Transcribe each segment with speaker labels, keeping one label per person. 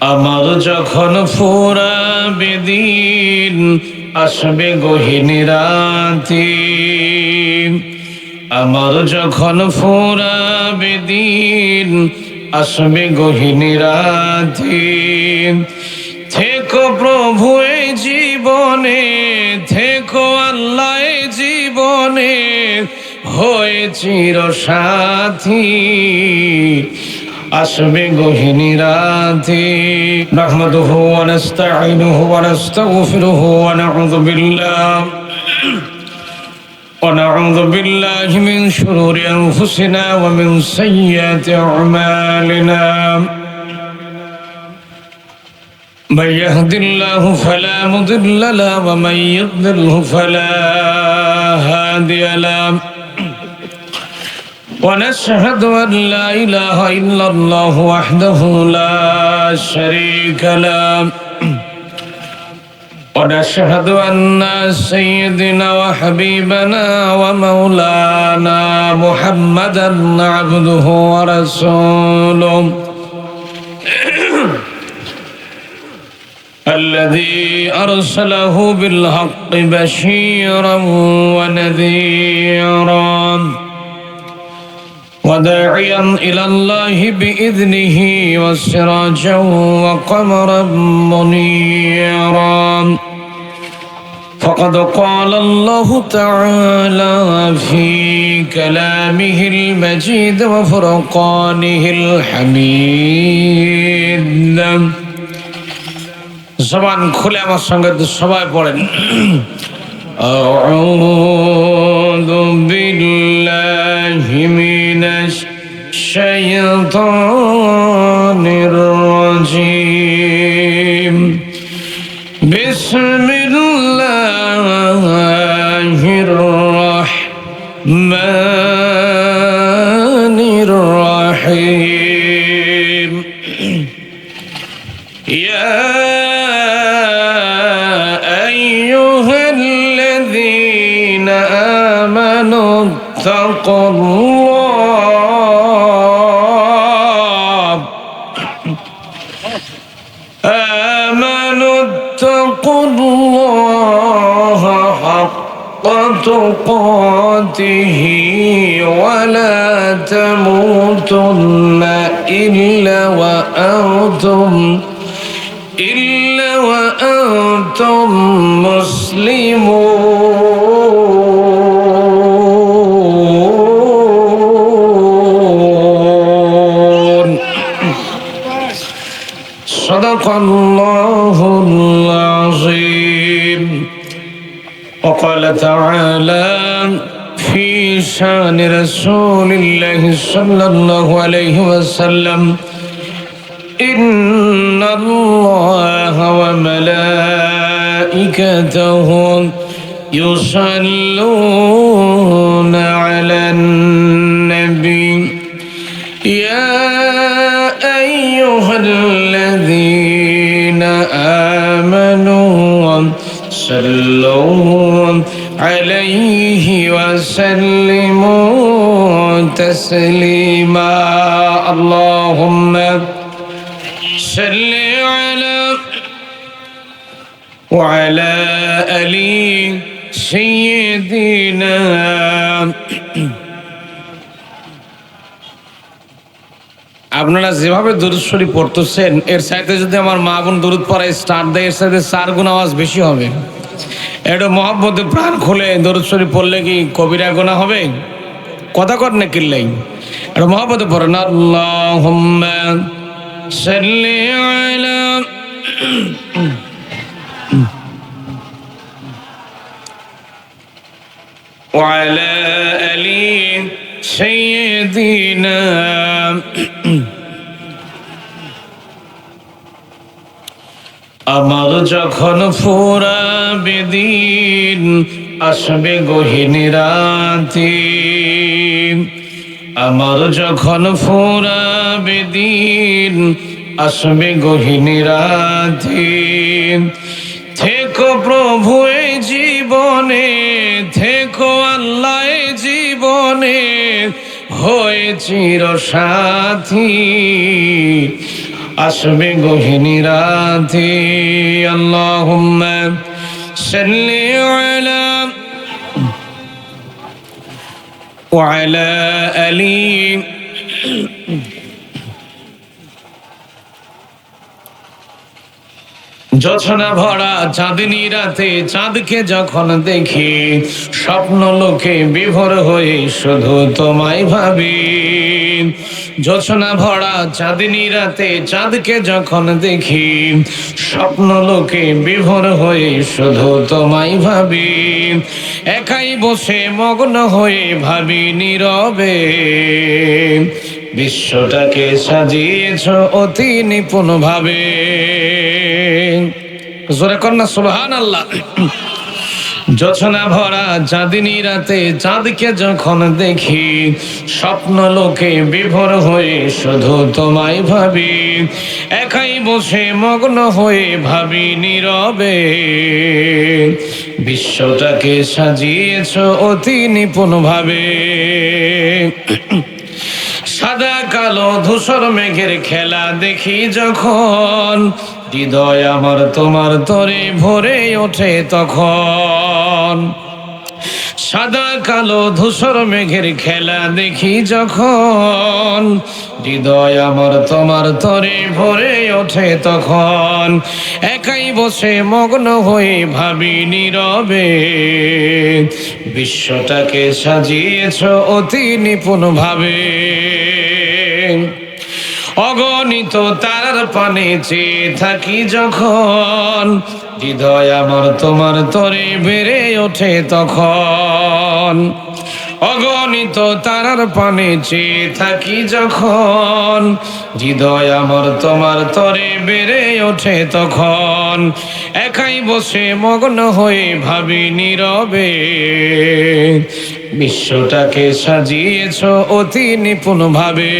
Speaker 1: আমার যখন ফুরাবে দিন, আসবে গহীন রাতে। আমার যখন ফুরাবে দিন, আসবে গহীন রাতে। থেকো প্রভু এই জীবনে, থেকো আল্লাহ এই জীবনে, হয়ে চির সাথী, আসবে গহীন রাতে। নাহমাদুহু ওয়া নাস্তাঈনুহু ওয়া নাস্তাগফিরুহু ওয়া নাউযু বিল্লাহি মিন শুরুরি আনফুসিনা ওয়া মিন সাইয়্যাতি আ'মালিনা। من يهد الله فلا مضل له ومن يضلله فلا هادي له. ونشهد أن لا إله إلا الله وحده لا شريك له. ونشهد أن سيدنا وحبيبنا ومولانا محمدا عبده ورسوله الذي أرسله بالحق بشيرا ونذيرا وداعيا إلى الله بإذنه وسراجا وقمرا منيرا. فقد قال الله تعالى في كلامه المجيد وفرقانه الحميد. জবান খুলে আমার সঙ্গে সবাই পড়েন, আউযু বিল্লাহি মিনাশ শাইতানির রাজীম। বিসমিল্লাহির রাহমানির রাহিম। ইয়া اتقوا الله آمنوا اتقوا الله حق تقاته ولا تموتن إلا وأنتم مسلمون. صدق الله العظيم. وقال تعالى في شان رسول الله صلى الله عليه وسلم إن الله وملائكته يصلون على النبي يا أيها الذين آمنوا صلوا عليه وسلموا تسليما. اللهم صل على وعلى آل سيدنا. আপনারা যেভাবে দরুদ শরীফ পড়তেছেন এর সাথে যদি আমার মা বোন দরুদ পড়ায় স্টার্ট দেয়, এর সাথে 4 গুণ আওয়াজ বেশি হবে। এটা মহব্বতে প্রাণ খুলে দরুদ শরীফ পড়লে কি কবিরা গুনাহ হবে? কথা কর না কিল্লাই, এটা মহব্বতে পড়েন। আল্লাহুম্মা সাল্লি আলা وعلى آل سيدنا. আমার যখন ফুরাবে দিন, আসবে গহীন রাতে। আমার যখন ফুরাবে দিন, আসবে গহীন রাতে। থেকো প্রভু এই জীবনে, থেকো আল্লাহ এই জীবনে, হয়ে চির সাথী, আসবে গহীন রাতে আল্লাহুম্মা সাল্লি আলা ওয়া আলা আলি জোছনা ভরা চাঁদনি রাতে চাঁদকে যখন দেখি স্বপ্ন লোকে বিভোর হয়ে শুধু তোমায় ভাবি। জোছনা ভরা চাঁদনি রাতে চাঁদকে যখন দেখি স্বপ্ন লোকে বিভোর হয়ে শুধু তোমায় ভাবি। একাই বসে মগ্ন হয়ে ভাবি নীরবে বিশ্বটাকে সাজিয়েছ অতি নিপুণ ভাবে। জোরে কন্যা সুবহানাল্লাহ। জোছনা ভরা চাঁদনি রাতে চাঁদকে যখন দেখি স্বপ্ন লোকে বিভোর হয়ে শুধু তোমায় ভাবি। একাই বসে মগ্ন হয়ে ভাবি নীরবে বিশ্বটাকে সাজিয়েছ অতি নিপুণ ভাবে। সাদা কালো ধূসর মেঘের খেলা দেখি যখন হৃদয় আমার তোমার তরে ভরে ওঠে তখন। সাদা কালো ধূসর মেঘের খেলা দেখি যখন হৃদয় আমার তোমার তরে ভরে ওঠে তখন। একাই বসে মগ্ন হয়ে ভাবি নীরবে বিশ্বটাকে সাজিয়েছ অতি নিপুণ ভাবে। অগণিত তারার পানে চেয়ে থাকি যখন হৃদয় আমার তোমার তরে বেড়ে ওঠে তখন। অগণিত তারার পানে চেয়ে থাকি যখন হৃদয় আমার তোমার তরে বেড়ে ওঠে তখন। একাই বসে মগ্ন হয়ে ভাবি নীরবে বিশ্বটাকে সাজিয়েছ অতি নিপুণ ভাবে।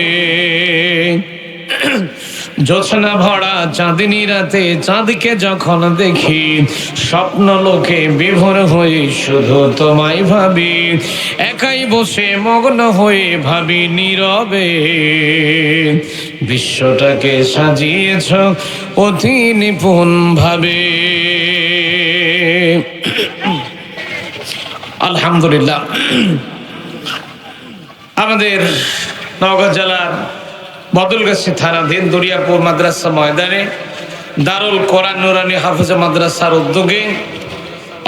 Speaker 1: জোছনা ভরা চাঁদনি রাতে চাঁদকে যখন দেখি স্বপ্ন লোকে বিভোর হয়ে শুধু তোমায় ভাবি। একাই বসে মগ্ন হয়ে ভাবি নীরবে বিশ্বটাকে সাজিয়েছ অতি নিপুণ ভাবে। আলহামদুলিল্লাহ। আমাদের নওগাঁ জেলার বদলগাছি থানাধীন দরিয়াপুর মাদ্রাসা ময়দানে দারুল কোরআন নুরানি হাফেজা মাদ্রাসার উদ্যোগে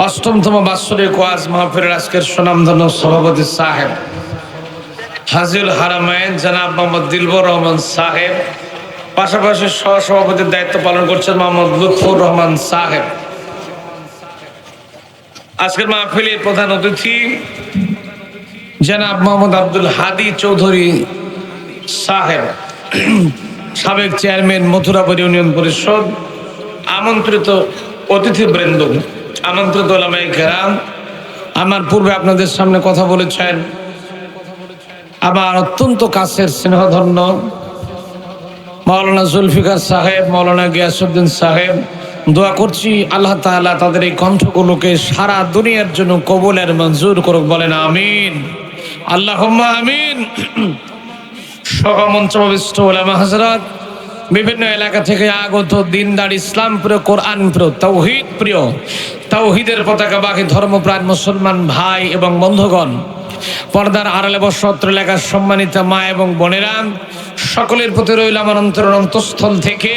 Speaker 1: অষ্টমতম বাৎসরিক ওয়াজ মাহফিলের আজকের সুনামধন্য সভাপতি সাহেব হাজিউল হারামাইন জনাব মোহাম্মদ দিলবর রহমান সাহেব, পাশাপাশি সহসভাপতির দায়িত্ব পালন করছেন মোহাম্মদ লুৎফুর রহমান সাহেব। আজকের মাহফিলের প্রধান অতিথি জনাব মোহাম্মদ আব্দুল হাদি চৌধুরী সাহেব, সাবেক চেয়ারম্যান মথুরাপুর ইউনিয়ন পরিষদ, আমন্ত্রিত অতিথিবৃন্দ, আমন্ত্রিত ওলামায়ে কেরাম, আমার পূর্বে আপনাদের সামনে কথা বলেছেন আমার অত্যন্ত কাছের স্নেহধন্য মাওলানা জুলফিকার সাহেব, মাওলানা গিয়াসউদ্দিন সাহেব। দোয়া করছি আল্লাহ তাআলা তাদের এই কণ্ঠগুলোকে সারা দুনিয়ার জন্য কবুলের মঞ্জুর করুক, বলেন আমিন, আল্লাহুম্মা আমিন। সহমঞ্চবিষ্ট ওলামা হযরত, বিভিন্ন এলাকা থেকে আগত দিনদার ইসলাম প্রিয়, কোরআন প্রিয়, তাওহীদ প্রিয়, তাওহীদের পতাকা বাকি ধর্মপ্রাণ মুসলমান ভাই এবং বন্ধুগণ, পর্দার আড়ালে বসত্র এলাকার সম্মানিত মা এবং বোনেরা, সকলের প্রতি রইল আমার অন্তরের অন্তঃস্থল থেকে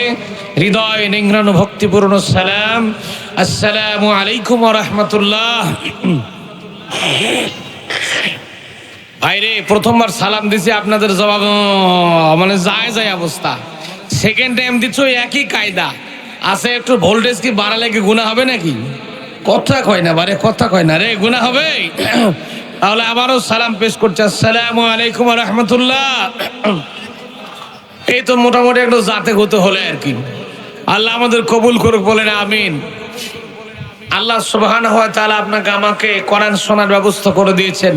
Speaker 1: হৃদয় নিংড়ানো ভক্তিপূর্ণ সালাম। আসসালামু আলাইকুম ওয়া রাহমাতুল্লাহ। ভাইরে, প্রথমবার সালাম দিছি, আপনাদের জবাব মানে যায় যায় অবস্থা। সেকেন্ড টাইম দিচ্ছ একই কায়দা আছে, একটু ভোল্টেজ কি বাড়ালে কি গুনাহ হবে নাকি? কথা কয় না বারে, কথা কয় না রে, গুনাহ হবে। তাহলে আবারও সালাম পেশ করছে, আসসালামু আলাইকুম ওয়া রাহমাতুল্লাহ। এই তো মোটামুটি একটু জাতে হতে হলে আর কি। আল্লাহ আমাদের কবুল করুক, বলেন আমিন। আল্লাহ সুবহানাহু ওয়া তাআলা আপনাকে আমাকে কোরআন শোনার ব্যবস্থা করে দিয়েছেন।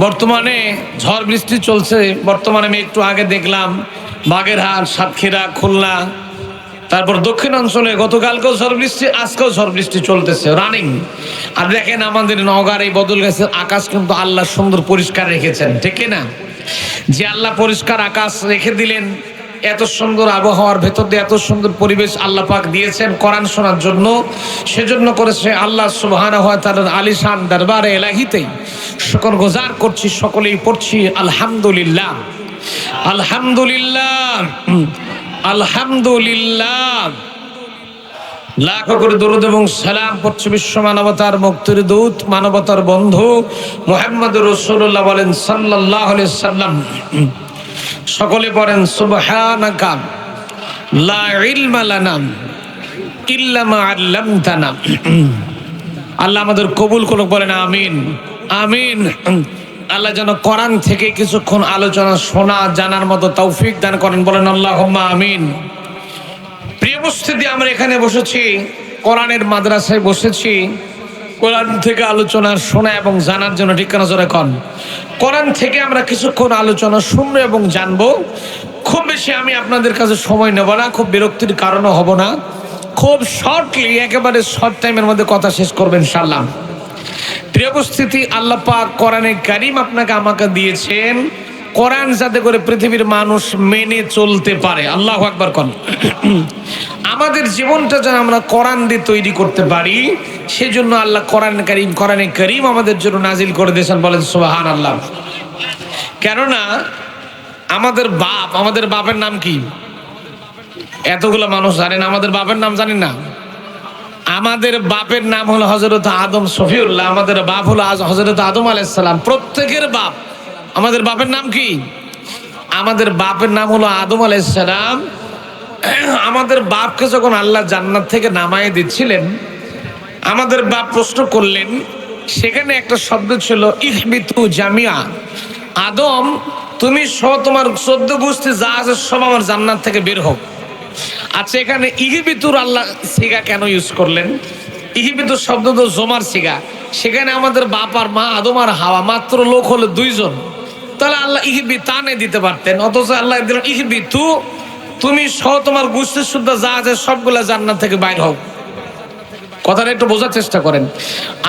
Speaker 1: বর্তমানে ঝড় বৃষ্টি চলছে। বর্তমানে আমি একটু আগে দেখলাম বাগেরহাট, সাতক্ষীরা, খুলনা, তারপর দক্ষিণ অঞ্চলে গতকালকেও ঝড় বৃষ্টি, আজকেও ঝড় বৃষ্টি চলতেছে রানিং। আর দেখেন আমাদের নওগাঁর এই বদলগাছের আকাশ কিন্তু আল্লাহ সুন্দর পরিষ্কার রেখেছেন, ঠিক না? যে আল্লাহ পরিষ্কার আকাশ রেখে দিলেন, এত সুন্দর আবহাওয়ার ভেতর দিয়ে এত সুন্দর পরিবেশ আল্লাহ পাক দিয়েছেন কোরআন শোনার জন্য। সেজন্য করেছে আল্লাহ সুবহানাহু ওয়া তাআলার আলিশান দরবারে ইলাহিতেই শুকরগুজার করছি, সকলেই পড়ছি আলহামদুলিল্লাহ, আলহামদুলিল্লাহ, আলহামদুলিল্লাহ। লাখো করে দরুদ এবং সালাম পড়ছে বিশ্ব মানবতার মুক্তির দূত, মানবতার বন্ধু মুহাম্মদুর রাসূলুল্লাহ বলেন সাল্লাল্লাহু আলাইহি সাল্লাম। সকলে পড়েন সুবহানাকা লা ইলমা লানা ইল্লা মা আল্লামতানা। আল্লাহ আমাদের কবুল করুক, বলেন আমিন, আমিন। আল্লাহ যেন কোরআন থেকে কিছুক্ষণ আলোচনা শোনা জানার মতো তৌফিক দান করেন, বলেন আল্লাহুম্মা আমিন। প্রিয় উপস্থিতি, আমরা এখানে বসেছি, কোরআনের মাদ্রাসায় বসেছি, কোরআন থেকে আলোচনা শোনা এবং জানার জন্য। ঠিক কেন জোরে কন? কোরআন থেকে আমরা কিছুক্ষণ আলোচনা শুনবো এবং জানবো। খুব বেশি আমি আপনাদের কাছে সময় নেব না, খুব বিরক্তির কারণও হব না, খুব শর্টলি একেবারে শর্ট টাইমের মধ্যে কথা শেষ করবেন ইনশাআল্লাহ। প্রিয় উপস্থিতি, আল্লাহ পাক কোরআনে কারীম আপনাকে আমাকে দিয়েছেন কোরআন যাতে করে পৃথিবীর মানুষ মেনে চলতে পারে। আল্লাহু আকবার কোন। আমাদের জীবনটা যেন আমরা কোরআন দিয়ে তৈরি করতে পারি, সেজন্য আল্লাহ কোরআনে কারীম আমাদের জন্য নাজিল করে দিয়েছেন, বলেন সুবহানাল্লাহ। কেননা আমাদের বাপের নাম কি? এতগুলো মানুষ জানেন আমাদের বাপের নাম জানেন না? আমাদের বাপের নাম হলো হযরত আদম সফিউল্লাহ। আমাদের বাপ হলো হযরত আদম আলাইহিস সালাম। প্রত্যেকের বাপ। আমাদের বাপের নাম কি? আমাদের বাপের নাম হলো আদম আলাইহিস সালাম। আমাদের বাপকে যখন আল্লাহ জান্নাত থেকে নামায়ে দিচ্ছিলেন, আমাদের বাপ প্রশ্ন করলেন, সেখানে একটা শব্দ ছিল ইহবিতু জামিয়া। আদম, তুমি সহ তোমার 14 গোষ্ঠী যা আছে সব আমার জান্নাত থেকে বের হোক। আচ্ছা, এখানে ইহবিতুর আল্লাহ সিগা কেন ইউজ করলেন? ইহবিতুর শব্দ তো জমার সিগা। সেখানে আমাদের বাপ আর মা আদম আর হাওয়া মাত্র লোক হলো 2 জন। তাহলে আল্লাহ ইহবিতানে দিতে পারতেন, অথচ আল্লাহ দিলেন ইহবিতু, তুমি সহ তোমার গোষ্ঠী শুদ্ধ যা আছে সবগুলা জান্নাত থেকে বাইর হোক। কথাটা একটু বোঝার চেষ্টা করেন।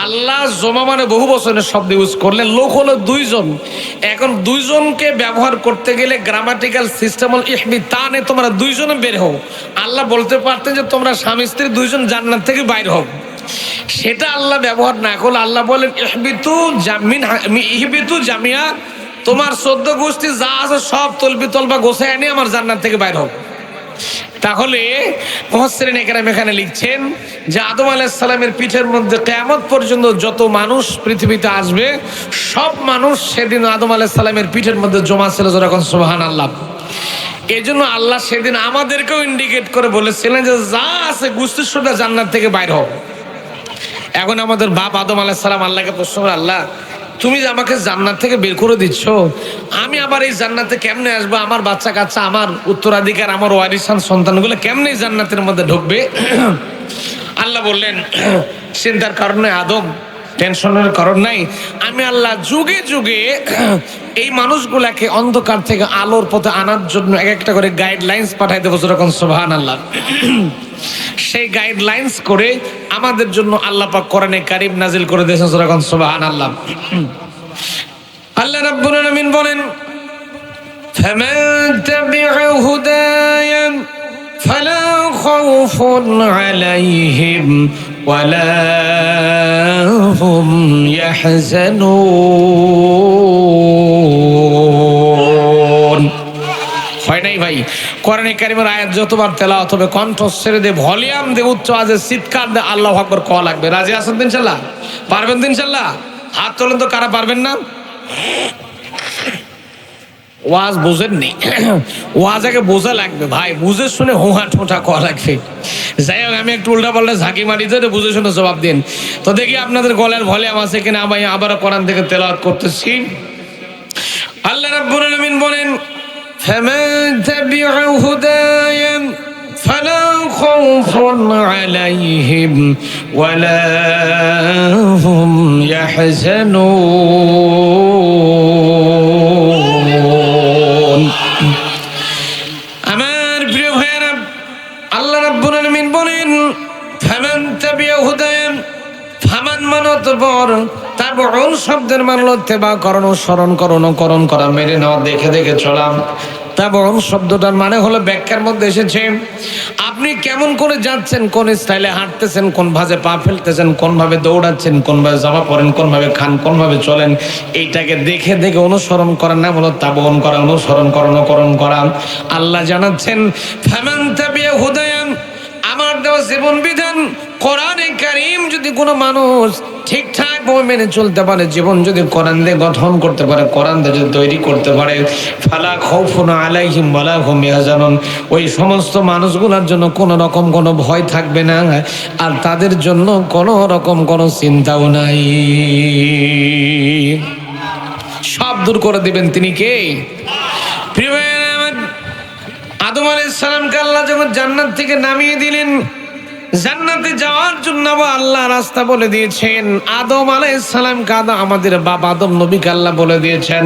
Speaker 1: আল্লাহ জমা মানে বহু বচনের শব্দ ইউজ করলেন, লোক হলো 2 জন। এখন 2 জনকে ব্যবহার করতে গেলে গ্রামাটিক্যাল সিস্টেম হল ইহবিতানে, তোমরা 2 জনে বের হও। আল্লাহ বলতে পারতেন যে তোমরা স্বামী স্ত্রী 2 জন জান্নাত থেকে বাইর হোক। সেটা আল্লাহ ব্যবহার না করলে আল্লাহ বলেন ইহবিতু জামিয়া, তোমার 14 গোষ্ঠী যা আছে সব তলবা গোছায় এনে আমার জান্নাত থেকে বাইর হোক। তাহলে মুফাসসিরিন ইকরাম এখানে লিখছেন যে আদম আলাইহিস সালামের পিঠের মধ্যে কিয়ামত পর্যন্ত যত মানুষ পৃথিবীতে আসবে, সব মানুষ সেদিন আদম আলাইহিস সালামের পিঠের মধ্যে জমা ছিল। যখন সুবহানাল্লাহ। এই জন্য আল্লাহ সেদিন আমাদেরকেও ইন্ডিকেট করে বলেছিলেন যে যা আছে গোষ্ঠী শুদ্ধ জান্নাত থেকে বাইর হোক। এখন আমাদের বাপ আদম আলাইহিস সালাম আল্লাহকে প্রশ্ন করে, আল্লাহ তুমি যে আমাকে জান্নাত থেকে বের করে দিচ্ছ, আমি আবার এই জান্নাতে কেমনে আসবো? আমার বাচ্চা কাচ্চা, আমার উত্তরাধিকার, আমার ওয়ারিসান সন্তানগুলো কেমনে জান্নাতের মধ্যে ঢুকবে? আল্লাহ বললেন, চিন্তার কারণ নাই আদম, টেনশনের কারণ নাই। আমি আল্লাহ যুগে যুগে এই মানুষগুলাকে অন্ধকার থেকে আলোর পথে আনার জন্য এক একটা করে গাইডলাইন্স পাঠাই দেবো। যখন সুবহানাল্লাহ। সেই গাইডলাইন্স করে আমাদের জন্য আল্লাহ পাক কোরআনে কারীম নাজিল করে দিয়েছেন। যখন সুবহানাল্লাহ। আল্লাহ রাব্বুল আলামিন বলেন, ফামান তাবিআ হুদায়া ফালা খাউফুন আলাইহিম ওয়ালা হুম ইয়াহজানুন। হয় নাই ভাই? কোরআনে কারীমের আয়াত যতবার তেলাওয়াত হবে, কণ্ঠ ছেড়ে দে, ভলিউম দে, উচ্চ আওয়াজে চিৎকার দে, আল্লাহু আকবার কোয়া লাগবে। রাজি আছেন তো ইনশাআল্লাহ? পারবেন তো ইনশাআল্লাহ? হাত তোলেন তো কারা পারবেন না। ওয়াজ বুঝেননি, ওয়াজ আগে বোঝা লাগবে ভাই, বুঝে শুনে হোহা ঠোঁটা কোয়া লাগবে। যাই হোক, আমি একটু উল্টা পাল্টা ঝাঁকি মারি তো, বুঝে শুনে জবাব দিন তো। দেখি আপনাদের গলার ভলিউম আছে কিনা। আমি আবারও কোরআন থেকে তেলাওয়াত করতেছি। আল্লাহ রাব্বুল আলামিন বলেন, فمن تبع هداي فلا خوف عليهم ولا هم يحزنون। আমার প্রিয় ভাইরা, আল্লাহ রাব্বুল আলামিন বলেন, ফামান তাবিআ হুদায়া, ফামান মানে অতঃপর, তাবউন শব্দের মানে হলো ইত্তেবা করানো, স্মরণ করা, অনুকরণ করা, মেনে নেওয়া, দেখে দেখে চলা। তাবউন শব্দটার মানে হলো ব্যাখ্যার মধ্যে এসেছে আপনি কেমন করে যাচ্ছেন, কোন স্টাইলে হাঁটতেছেন, কোন ভাবে পা ফেলতেছেন, কোন ভাবে দৌড়াচ্ছেন, কোন ভাবে জামা পরেন, কোন ভাবে খান, কোন ভাবে চলেন, এইটাকে দেখে দেখে অনুসরণ করার নাম হলো তাবউন করা, অনুসরণ করা, অনুকরণ করা। আল্লাহ জানাচ্ছেন ফামান তাবিয়া হুদায়ান, আমার দেওয়া জীবন বিধান কোরআনে কারীম যদি কোনো মানুষ ঠিকঠাক ভাবে মেনে চলতে পারে, জীবন যদি কোরআন দিয়ে গঠন করতে পারে, কোরআন দিয়ে যদি তৈরি করতে পারে, ফালা খাউফুন আলাইহিম ওয়ালা হুম ইয়াহজানুন, ওই সমস্ত মানুষগুলোর জন্য কোনো রকম কোনো ভয় থাকবে না, আর তাদের জন্য কোনো রকম কোনো চিন্তাও নাই। সব দূর করে দিবেন তিনি কে? প্রিয় ভাইয়েরা আমার, আদম আলাইহিস সালামকে আল্লাহ যখন জান্নাত থেকে নামিয়ে দিলেন, জান্নাতে যাওয়ার জন্য আল্লাহ রাস্তা বলে দিয়েছেন। আদম আলাইহিস সালামকে আমাদের বাবা আদম নবীকে আল্লাহ বলে দিয়েছেন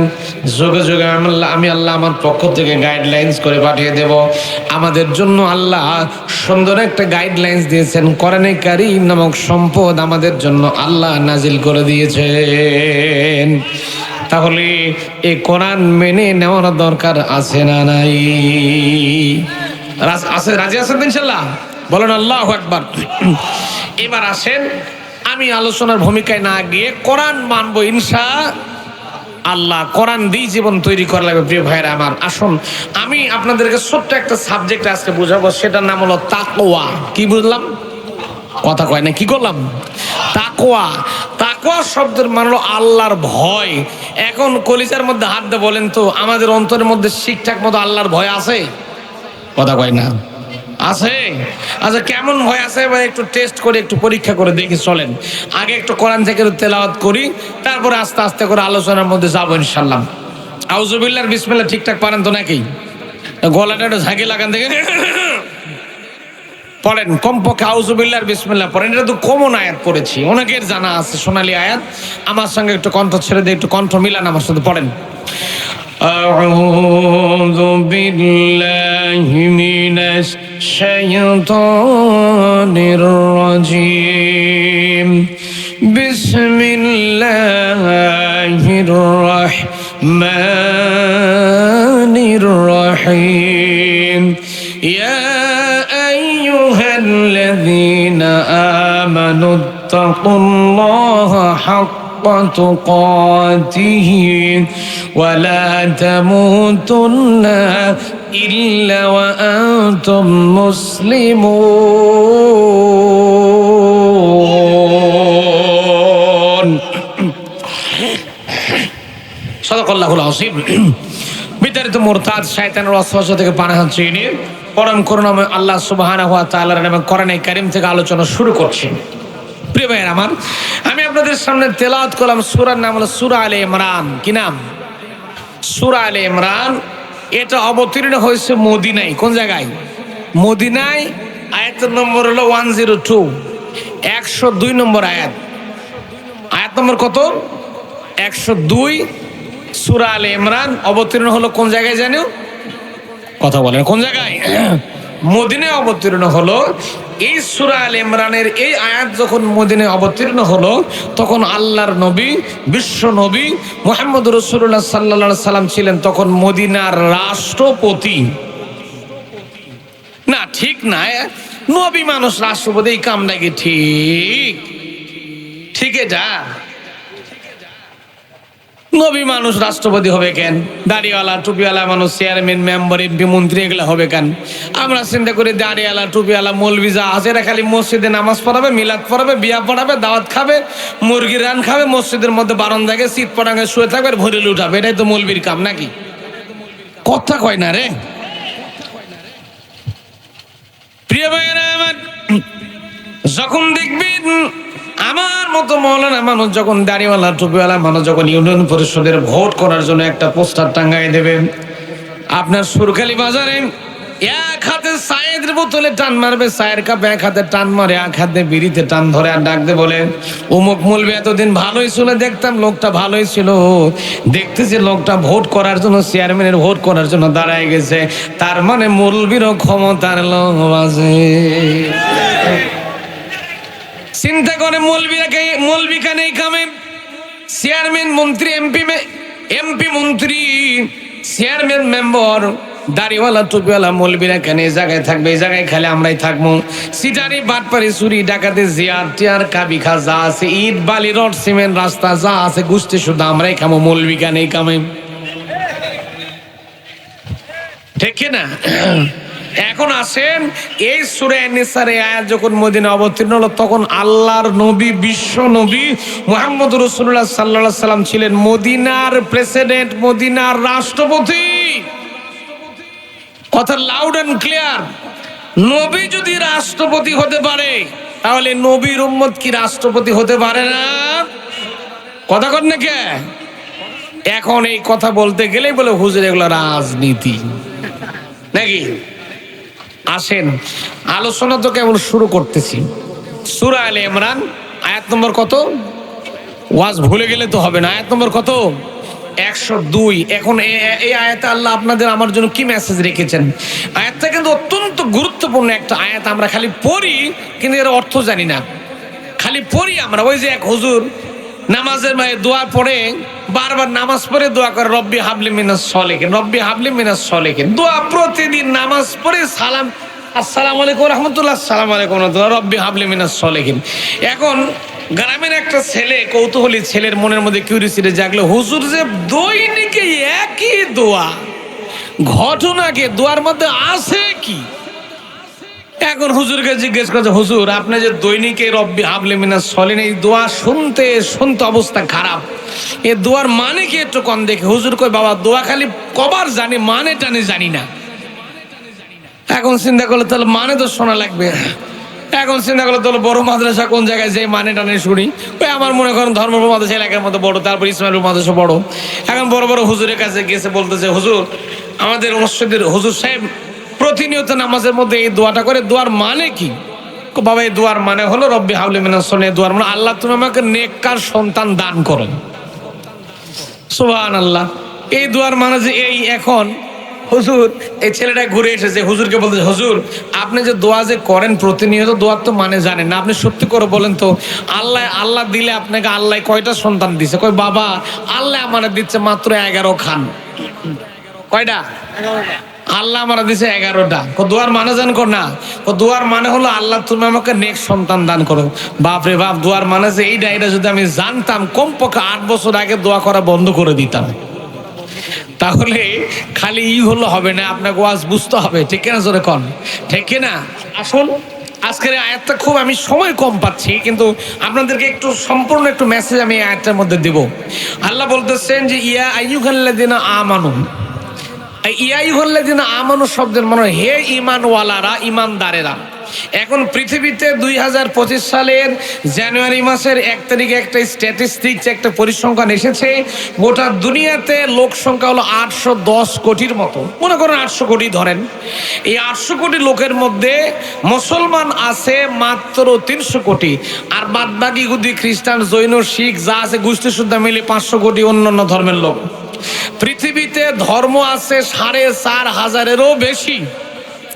Speaker 1: যুগে যুগে আমি আল্লাহ আমার পক্ষ থেকে গাইডলাইন্স করে পাঠিয়ে দেব। আমাদের জন্য আল্লাহ সুন্দর একটা গাইডলাইন্স দিয়েছেন, কোরআনে কারীম নামক সম্পদ আমাদের জন্য আল্লাহ নাজিল করে দিয়েছেন। তাহলে এই কোরআন মেনে নেওয়ার দরকার আছে না নাই? আছে, রাজি আছেন ইনশাআল্লাহ? বলেন আল্লাহু আকবার। এবার আসেন, আমি আলোচনার ভূমিকায় না গিয়ে কোরআন মানবো ইনশাআল্লাহ। কোরআন দিয়ে জীবন তৈরি করা লাগবে। প্রিয় ভাইরা আমার, আসুন আমি আপনাদেরকে ছোট্ট একটা সাবজেক্ট আজকে বুঝাবো, সেটার নাম হলো তাকওয়া। কি বুঝলাম? কথা কয় না, কি করলাম? তাকওয়া। তাকওয়া শব্দের মানে হলো আল্লাহর ভয়। এখন কলিজার মধ্যে হাত দিয়ে বলেন তো, আমাদের অন্তরের মধ্যে ঠিকঠাক মতো আল্লাহর ভয় আছে? কথা কয় না, আছে? আচ্ছা, কেমন ভয় আছে এবার একটু টেস্ট করে, একটু পরীক্ষা করে দেখি চলেন। আগে একটু কোরআন থেকে তেলাওয়াত করি, তারপরে আস্তে আস্তে করে আলোচনার মধ্যে যাবো ইনশাআল্লাহ। আউযুবিল্লাহ বিসমিল্লাহ ঠিকঠাক পারেন তো নাকি? গলাটা একটু ঝাঁকি লাগান থেকে পড়েন, কমপক্ষে আউযুবিল্লাহ বিসমিল্লাহ পড়েন। এটা তো কমন আয়াত পড়েছি, অনেকের জানা আছে সোনালী আয়াত। আমার সঙ্গে একটু কণ্ঠ ছেড়ে দিয়ে একটু কণ্ঠ মিলান আমার সাথে, পড়েন। أعوذ بالله من الشيطان الرجيم بسم الله الرحمن الرحيم يا أيها الذين آمنوا اتقوا الله حق تقاته ولا تموتن إلا وأنتم مسلمون সাদাকাল্লাহুল আযীম। বিতাড়িত মুরতাদ শয়তানের ওয়াসওয়াসা থেকে পানাহ চেয়ে পরম করুণাময় আল্লাহ সুবহানাহু ওয়া তাআলার নামে কোরআনে কারীম থেকে আলোচনা শুরু করছি। প্রিয় ভাইয়ের আমার, আমি আপনাদের সামনে তেলাওয়াত করলাম সূরার নাম হলো সূরা আলে ইমরান। কি নাম? সূরা আলে ইমরান। এটা অবতীর্ণ হয়েছে মদিনায়। কোন জায়গায়? মদিনায়। আয়াতের নম্বর হলো 102, 102 নম্বর আয়াত। আয়াত নম্বর কত? 102। সূরা আলে ইমরান অবতীর্ণ হলো কোন জায়গায় জানো? কথা বলেন, কোন জায়গায়? মদিনায় অবতীর্ণ হলো। এই সূরা আলে ইমরানের এই আয়াত যখন মদিনায় অবতীর্ণ হলো, তখন আল্লাহর নবী, বিশ্ব নবী মুহাম্মদ রাসূলুল্লাহ সাল্লাল্লাহু আলাইহি সাল্লাম ছিলেন তখন মদিনার রাষ্ট্রপতি। না, ঠিক না, নবী মানুষ রাষ্ট্রপতি, এই কাম নাকি ঠিক? ঠিক এটা? নবী মানুষ রাষ্ট্রপতি হবে কেন? দাড়িওয়ালা টুপিওয়ালা মানুষ চেয়ারম্যান, মেম্বার, এমপি, মন্ত্রী এগুলো হবে কেন? আমরা চিন্তা করি দাড়িওয়ালা টুপিওয়ালা মৌলবি যা আছে এরা খালি মসজিদে নামাজ পড়াবে, মিলাদ পড়াবে, বিয়া পড়াবে, দাওয়াত খাবে, মুরগির রান খাবে, মসজিদের মধ্যে বারান্দাকে শীত পড়াঙ্গে শুয়ে থাকবে, ভরে উঠাবে। এটাই তো মৌলবির কাম নাকি? কথা কয় না রে। প্রিয় ভাইয়েরা আমার, যখন দেখবেন আমার মতো মৌলানা মানুষ যখন দাড়িওয়ালা টুপিওয়ালা মানুষ যখন ইউনিয়ন পরিষদের ভোট করার জন্য একটা পোস্টার টাঙ্গাই দেবে আপনার সুরখালি বাজারে, এক হাতে চায়ের বোতলে টান মারবে, চায়ের কাপ এক হাতে টান মারে, এক হাতে বিড়িতে টান ধরে আর ডাকতে বলে অমুক মৌলবি এতদিন ভালোই ছিল, দেখতাম লোকটা ভালোই ছিল, দেখতেছি লোকটা ভোট করার জন্য, চেয়ারম্যানের ভোট করার জন্য দাঁড়ায় গেছে, তার মানে মৌলবিরও ক্ষমতার লোক আছে। চিন্তা করে মৌলবি কানে কামে চেয়ারম্যান মন্ত্রী এমপি মন্ত্রী চেয়ারম্যান মেম্বার দাড়িওয়ালা টুপিওয়ালা মৌলবীরা কেন এই জায়গায় থাকবে? এই জায়গায় খালি আমরাই থাকবো। সিটারি বাটপারি চুরি ডাকাতি জিয়ার টিয়ার কাবি খা যা আছে, ইট বালি রড সিমেন্ট রাস্তা যা আছে গুষ্টি শুধু আমরাই খামো, মৌলবী কেন এই কামে? ঠিক না? এখন আসেন, এই সূরা নিসার এই আয়াত যখন মদিনা অবতীর্ণ হলো তখন আল্লাহর নবী, বিশ্ব নবী মুহাম্মদ রাসূলুল্লাহ সাল্লাল্লাহু আলাইহি সাল্লাম ছিলেন মদিনার প্রেসিডেন্ট, মদিনার রাষ্ট্রপতি। কথা লাউড এন্ড ক্লিয়ার। নবী যদি রাষ্ট্রপতি হতে পারে তাহলে নবীর উম্মত কি রাষ্ট্রপতি হতে পারে না? কথা কন না কে? এখন এই কথা বলতে গেলেই বলে হুজুর এগুলো রাজনীতি নাকি? আসেন, আলোচনা তো কেবল শুরু করতেছি। সূরা আলে ইমরান আয়াত নম্বর কত? ওয়াজ ভুলে গেলে তো হবে না। আয়াত নম্বর কত? 102। এখন এই আয়াতে আল্লাহ আপনাদের আমার জন্য কি মেসেজ রেখেছেন? আয়াতটা কিন্তু অত্যন্ত গুরুত্বপূর্ণ একটা আয়াত। আমরা খালি পড়ি কিন্তু এর অর্থ জানি না, খালি পড়ি আমরা। ওই যে এক হুজুর নামাজের দোয়া পড়ে, বারবার নামাজ পড়ে দোয়া করে, রব্বি হাবলি মিনাস সলিহিন, রব্বি হাবলি মিনাস সলিহিন। দোয়া প্রতিদিন নামাজ পড়ে সালাম, আসসালামু আলাইকুম রাহমাতুল্লাহ, আসসালামু আলাইকুম রাহমাতুল্লাহ, রব্বি হাবলি মিনাস সলিহিন। এখন গ্রামের একটা ছেলে, কৌতূহলী ছেলের মনের মধ্যে কিউরিওসিটি জাগলো, হুজুর যে দৈনিকে একই দোয়া, ঘটনাকে দোয়ার মধ্যে আছে কি? এখন হুজুরকে জিজ্ঞেস করছে, হুজুর আপনি যে দৈনিকে রব্বি হাবলি মিনাস সলিহিন এই দোয়া শুনতে শুনতে অবস্থা খারাপ, এই দোয়ার মানে কি একটু কম দেখে? হুজুর কই, বাবা দোয়া খালি কবার জানি, মানে টানে জানি না। এখন চিন্তা করলে তাহলে মানে তো শোনা লাগবে। এখন চিন্তা করলে তাহলে বড় মাদ্রাসা কোন জায়গায় যে মানে টানে শুনি? ওই আমার মনে করেন ধর্মপুর মাদ্রাসা এলাকার মতো বড়, তারপর ইসমাইলপুর মাদ্রাসা বড়। এখন বড় বড় হুজুরের কাছে গেছে, বলতেছে হুজুর আমাদের মসজিদের হুজুর সাহেব প্রতিনিয়ত নামাজের মধ্যে এই দোয়াটা করে, দোয়ার মানে কি? বাবা এই দোয়ার মানে হলো রব্বি হাবলি মিনাস সলিহিন। দোয়ার মানে আল্লাহ তুমি আমাকে নেককার সন্তান দান করো। সুবহানাল্লাহ। এই দোয়ার মানে যে এই। এখন হুজুর এই ছেলেটা ঘুরে এসেছে, হুজুরকে বলতেছে, হুজুর আপনি যে দোয়া যে করেন প্রতিনিয়ত, দোয়ার তো মানে জানেন না, আপনি সত্যি করে বলেন তো আল্লাহ দিলে আপনাকে আল্লাহ কয়টা সন্তান দিছে? কই বাবা আল্লাহ আমারে দিচ্ছে মাত্র 11 খান। কয়টা? আল্লাহ আমারে দিছে 11টা। দোয়ার মানে জান কর না? দোয়ার মানে হলো আল্লাহ তুমি আমাকে নেক সন্তান দান করো। বাপ রে বাপ, দোয়ার মানে যে এইটা যদি আমি জানতাম কমপক্ষে 8 বছর আগে দোয়া করা বন্ধ করে দিতাম। তাহলে খালি হলো হবে না, আপনাকে ওয়াজ বুঝতে হবে। ঠিক না? জোরে কন ঠিক না? আসুন, আজকের আয়াতটা খুব আমি সময় কম পাচ্ছি, কিন্তু আপনাদেরকে একটু সম্পূর্ণ একটু মেসেজ আমি আয়াতটার মধ্যে দেব। আল্লাহ বলতেছেন যে ইয়া আইয়ুহাল্লাযিনা আমানু। ইয়া আইয়ুহাল্লাযিনা আমানু শব্দের মানে হে ঈমানওয়ালারা, ঈমানদারেরা। এখন পৃথিবীতে 2025 সালের জানুয়ারি মাসের 1 তারিখে একটা স্ট্যাটিস্টিক্স, একটা পরিসংখ্যান এসেছে, গোটা দুনিয়াতে লোক সংখ্যা হলো 810 কোটির মতো। মনে করেন 800 কোটি ধরেন। এই 800 কোটি লোকের মধ্যে মুসলমান আছে মাত্র 300 কোটি, আর বাদ বাকি ইহুদি খ্রিস্টান জৈন শিখ যা আছে গোষ্ঠী সুদ্ধা মিলে 500 কোটি অন্যান্য ধর্মের লোক। পৃথিবীতে ধর্ম আছে 4,500-এরও বেশি।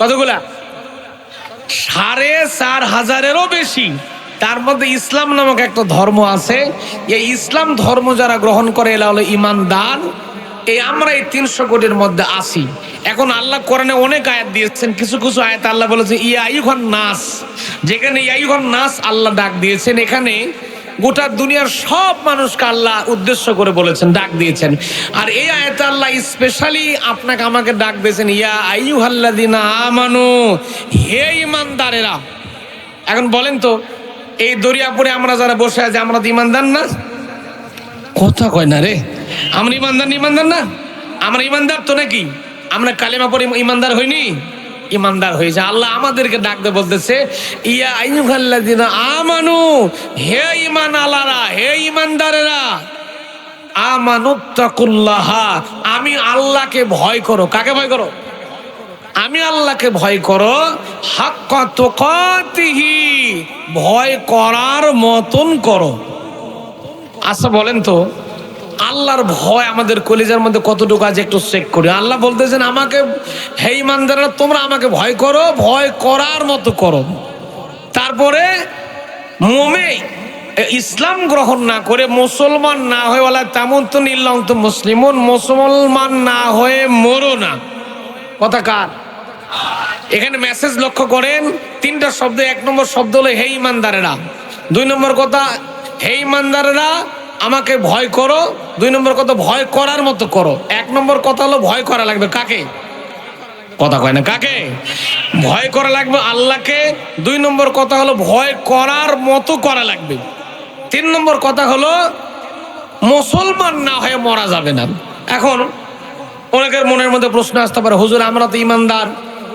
Speaker 1: কতগুলা? 4,500-এরও বেশি। তার মধ্যে ইসলাম নামক একটা ধর্ম আছে। এই ইসলাম ধর্ম যারা গ্রহণ করে এরা হলো ইমানদার। এই আমরা এই 300 কোটির মধ্যে আসি। এখন আল্লাহ কোরআনে অনেক আয়াত দিয়েছেন, কিছু কিছু আয়াত আল্লাহ বলেছে ইয়া আইয়ুহান নাস। যেখানে ইয়া আইয়ুহান নাস আল্লাহ ডাক দিয়েছেন, এখানে গোটা দুনিয়ার সব মানুষকে আল্লাহ উদ্দেশ্য করে বলেছেন, ডাক দিয়েছেন। আর এই আয়াতে আল্লাহ স্পেশালি আপনাকে আমাকে ডাক দিয়েছেন ইয়া আইয়ুহাল্লাযিনা আমানু, হে ঈমানদারেরা। এখন বলেন তো এই দরিয়াপুরে আমরা যারা বসে আছি আমরা তো ঈমানদার না? কথা কয় না রে। আমরা ঈমানদার না? আমরা ঈমানদার তো নাকি? আমরা কালেমা পড়ে ঈমানদার হইনি? ঈমানদার হয়েছে। আল্লাহ আমাদেরকে ডাকতে বলতেছে ইয়া আইয়ুহাল্লাযিনা আমানু, হে ঈমানওয়ালারা, হে ঈমানদারেরা, আমানুত্তাকুল্লাহ, আমি আল্লাহকে ভয় করো। কাকে ভয় করো? আমি আল্লাহকে ভয় করো। হাক্কা তুকাতিহি, ভয় করার মতন করো। আচ্ছা বলেন তো আল্লাহর ভয় আমাদের কলিজার মধ্যে কতটুকু আছে একটু চেক করি। আল্লাহ বলতেছেন আমাকে, হে ঈমানদাররা তোমরা আমাকে ভয় করো, ভয় করার মতো করো। তারপরে ইসলাম গ্রহণ না করে মুসলমান না হয়ে বলা তেমন তো নিল্লং তো মুসলিমুন, মুসলমান না হয়ে মরো না। কথা কার? এখানে মেসেজ লক্ষ্য করেন, তিনটা শব্দ। এক নম্বর শব্দ হলো হে ইমানদারেরা। দুই নম্বর কথা হে ইমানদারেরা আমাকে ভয় করো। দুই নম্বর কথা ভয় করার মতো করো। এক নম্বর কথা হলো ভয় করা লাগবে কাকে? কথা কয় না, কাকে ভয় করা লাগবে? আল্লাহকে। দুই নম্বর কথা হলো ভয় করার মতো করা লাগবে। তিন নম্বর কথা হলো মুসলমান না হয়ে মরা যাবে না। এখন অনেকের মনের মধ্যে প্রশ্ন আসতে পারে, হুজুর আমরা তো ইমানদার,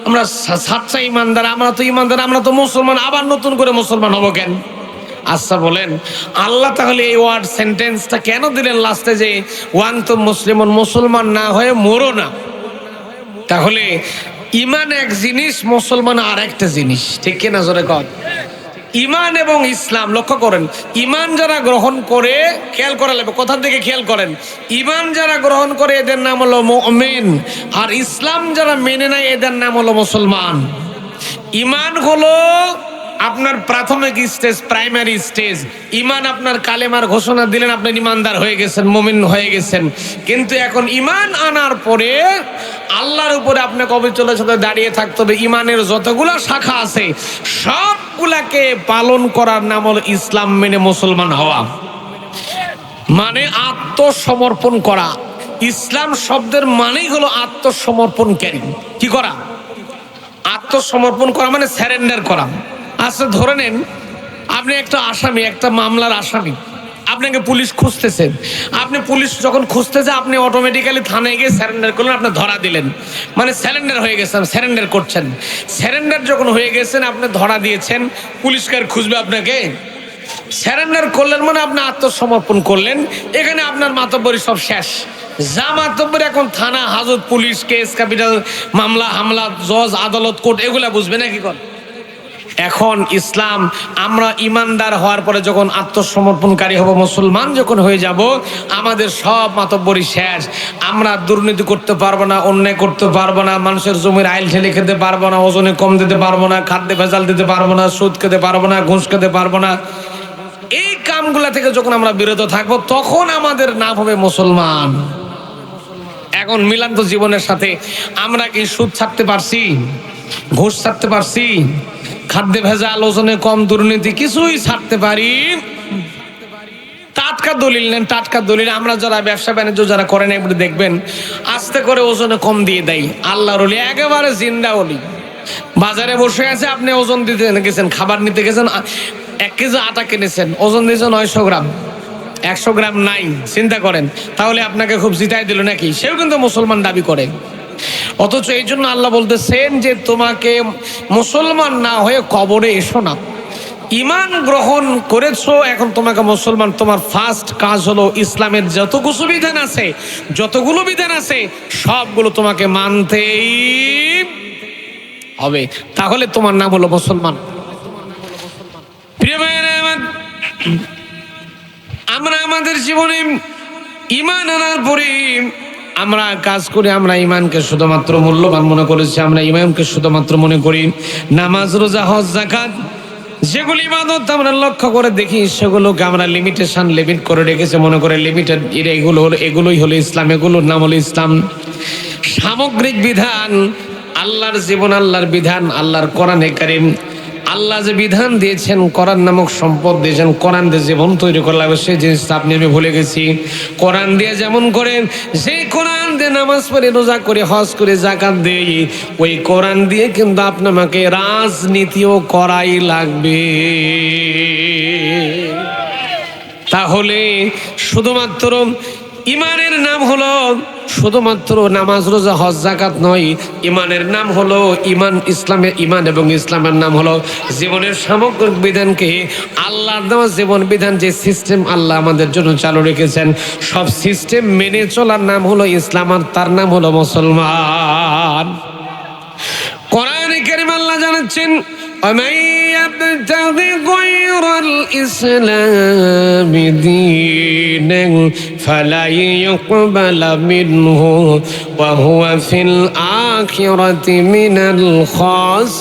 Speaker 1: আমরা সাচ্চা ইমানদার, আমরা তো ইমানদার, আমরা তো মুসলমান, আবার নতুন করে মুসলমান হবো কেন? আচ্ছা বলেন, আল্লাহ তাহলে এই ওয়ার্ড সেন্টেন্সটা কেন দিলেন লাস্টে যে ওয়ান তো মুসলিমন, মুসলমান না হয়ে মরো না? তাহলে ইমান এক জিনিস, মুসলমান আর একটা জিনিস, ঠিক কিনা জোরে কর? ইমান এবং ইসলাম লক্ষ্য করেন, ইমান যারা গ্রহণ করে, খেয়াল করা লাগবে কথার দিকে খেয়াল করেন, ইমান যারা গ্রহণ করে এদের নাম হলো মুমিন, আর ইসলাম যারা মেনে নেয় এদের নাম হলো মুসলমান। ইমান হলো আপনার প্রাথমিক স্টেজ, প্রাইমারি স্টেজ। ইমান আপনার কালেমার ঘোষণা দিলেন, আপনি ইমানদার হয়ে গেছেন, মুমিন হয়ে গেছেন। কিন্তু এখন ইমান আনার পরে আল্লাহর উপরে আপনাকে অবিচলের সাথে দাঁড়িয়ে থাকতে হবে। ইমানের যতগুলা শাখা আছে সবগুলাকে পালন করার নাম হলো ইসলাম মেনে মুসলমান হওয়া, মানে আত্মসমর্পণ করা। ইসলাম শব্দের মানেই হলো আত্মসমর্পণকারী। কি করা? আত্মসমর্পণ করা মানে স্যারেন্ডার করা। আচ্ছা ধরে নেন আপনি একটা আসামি, একটা মামলার আসামি, আপনাকে পুলিশ খুঁজতেছেন। আপনি পুলিশ যখন খুঁজতেছে আপনি অটোমেটিক্যালি থানায় গিয়ে স্যারেন্ডার করলেন, আপনি ধরা দিলেন, মানে স্যারেন্ডার হয়ে গেছেন, স্যারেন্ডার করছেন। স্যারেন্ডার যখন হয়ে গেছেন, আপনি ধরা দিয়েছেন, পুলিশকে আর খুঁজবে আপনাকে? স্যারেন্ডার করলেন মানে আপনি আত্মসমর্পণ করলেন। এখানে আপনার মাতব্বরি সব শেষ। যা মাতব্বরি এখন থানা, হাজত, পুলিশ, কেস, ক্যাপিটাল, মামলা, হামলা, জজ, আদালত, কোর্ট এগুলা বুঝবে না কি কর? এখন ইসলাম, আমরা ইমানদার হওয়ার পরে যখন আত্মসমর্পণকারী হব, মুসলমান যখন হয়ে যাব, আমাদের সব মাতব্বরি শেষ। আমরা দুর্নীতি করতে পারবো না, অন্যায় করতে পারবো না, মানুষের জমির আইল ঠেলে খেতে পারবো না, ওজনে কম দিতে পারবো না, খাদ্যে ভেজাল দিতে পারবো না, সুদ খেতে পারবো না, ঘুষ খেতে পারবো না। এই কামগুলা থেকে যখন আমরা বিরত থাকবো তখন আমাদের নাম হবে মুসলমান। এখন মিলান্ত জীবনের সাথে আমরা কি সুদ ছাড়তে পারছি? ঘুষ ছাড়তে পারছি? খাদ্যে ভেজাল, ওজনে কম, দুর্নীতি কিছুই ছাড়তে পারি? টাটকা দলিল নেন, টাটকা দলিল। আমরা যারা ব্যবসা বাণিজ্য যারা করেন এগুলো দেখবেন আস্তে করে ওজনে কম দিয়ে দেয়। আল্লাহর ওলি, একেবারে জিন্দা ওলি, বাজারে বসে আছে, আপনি ওজন দিতে গেছেন, খাবার নিতে গেছেন, 1 কেজি আটা কিনেছেন, ওজন দিয়েছে 900 গ্রাম, 100 গ্রাম নাই। চিন্তা করেন, তাহলে আপনাকে খুব জিতাই দিল নাকি? সেও কিন্তু মুসলমান দাবি করে। অথচ এই জন্য আল্লাহ বলতেছেন যে তোমাকে মুসলমান না হয়ে কবরে এসো না। ইমান গ্রহণ করেছো, এখন তোমাকে মুসলমান। তোমার ফার্স্ট কাজ হলো ইসলামের যত কিছু বিধান আছে, যতগুলো বিধান আছে সবগুলো তোমাকে মানতেই হবে, তাহলে তোমার নাম হলো মুসলমান। প্রিয় ভাইয়েরা আমার, আমরা আমাদের জীবনে ইমান আনার পরে আমরা কাজ করি, আমরা ইমানকে শুধুমাত্র মূল্যবান মনে করেছি, আমরা ইমানকে শুধুমাত্র মনে করি নামাজ, রোজা, হজ, যাকাত, যেগুলো ইবাদত আমরা লক্ষ্য করে দেখি সেগুলোকে আমরা লিমিটেশন, লিমিট করে রেখেছি, মনে করে লিমিটেড, এগুলোই হলো ইসলাম, এগুলোর নাম হলো ইসলাম। সামগ্রিক বিধান, আল্লাহর জীবন, আল্লাহর বিধান, আল্লাহর কোরআনে কারীম, আল্লাহ যে বিধান দিয়েছেন, কোরআন নামক সম্পদ দিয়েছেন, কোরআন দিয়ে জীবন তৈরি করা লাগবে, সেই জিনিসটা আপনি আমি ভুলে গেছি। কোরআন দিয়ে যেমন করেন, সেই কোরআন দিয়ে নামাজ পড়ে, রোজা করে, হজ করে, যাকাত দেই, ওই কোরআন দিয়ে কিন্তু আপনাকে রাজনীতিও করাই লাগবে। তাহলে শুধুমাত্র ইমানের নাম হলো শুধুমাত্র নামাজ, রোজা, হজ, যাকাত নয়। ইমানের নাম হলো ইমান, ইসলামের ইমান এবং ইসলামের নাম হলো জীবনের সামগ্রিক বিধানকে, আল্লাহর দেওয়া জীবন বিধান, যে সিস্টেম আল্লাহ আমাদের জন্য চালু রেখেছেন, সব সিস্টেম মেনে চলার নাম হলো ইসলাম, আর তার নাম হলো মুসলমান। কোরআনে কারীম আল্লাহ জানাচ্ছেন, ومن يبتغ غير الإسلام دينا فلن يقبل منه وهو في الآخرة من الخاسرين।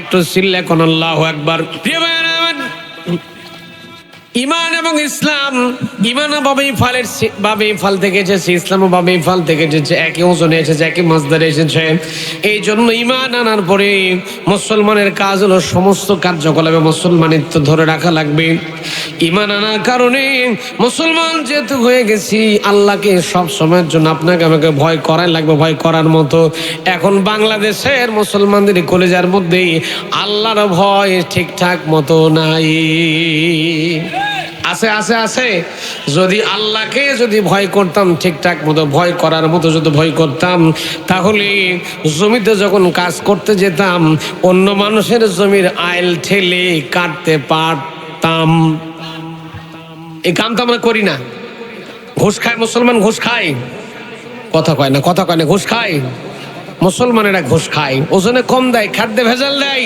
Speaker 2: একটু চিল্লা কোন আল্লাহু আকবার। প্রিয় ভাইরা আমার, ইমান এবং ইসলাম, ইমান বাবে ফল থেকে এসেছে, ইসলাম বাবে ফল থেকে এসেছে, একই ওজনে এসেছে, একই মাসদারে এসেছে। এই জন্য ইমান আনার পরে মুসলমানের কাজ হলো সমস্ত কার্যকলাপে মুসলমানিত্ব ধরে রাখা লাগবে। ইমান আনার কারণে মুসলমান যেহেতু হয়ে গেছি, আল্লাহকে সব সময়ের জন্য আপনাকে আমাকে ভয় করাই লাগবে, ভয় করার মতো। এখন বাংলাদেশের মুসলমানদের কলেজার মধ্যে আল্লাহর ভয় ঠিকঠাক মতো নাই। আছে আছে আছে। যদি আল্লাহকে যদি ভয় করতাম ঠিকঠাক মতো, ভয় করার মতো যদি ভয় করতাম, তাহলে জমিতে যখন কাজ করতে যেতাম অন্য মানুষের জমির আইল ঠেলে কাটতে পারতাম। এই কাম তো আমরা করি না। ঘুষ খায় মুসলমান, ঘুষ খায়, কথা কয় না, কথা কয় না, ঘুষ খায়। মুসলমানেরা ঘুষ খায়, ওজনে কম দেয়, খাদ্যে ভেজাল দেয়,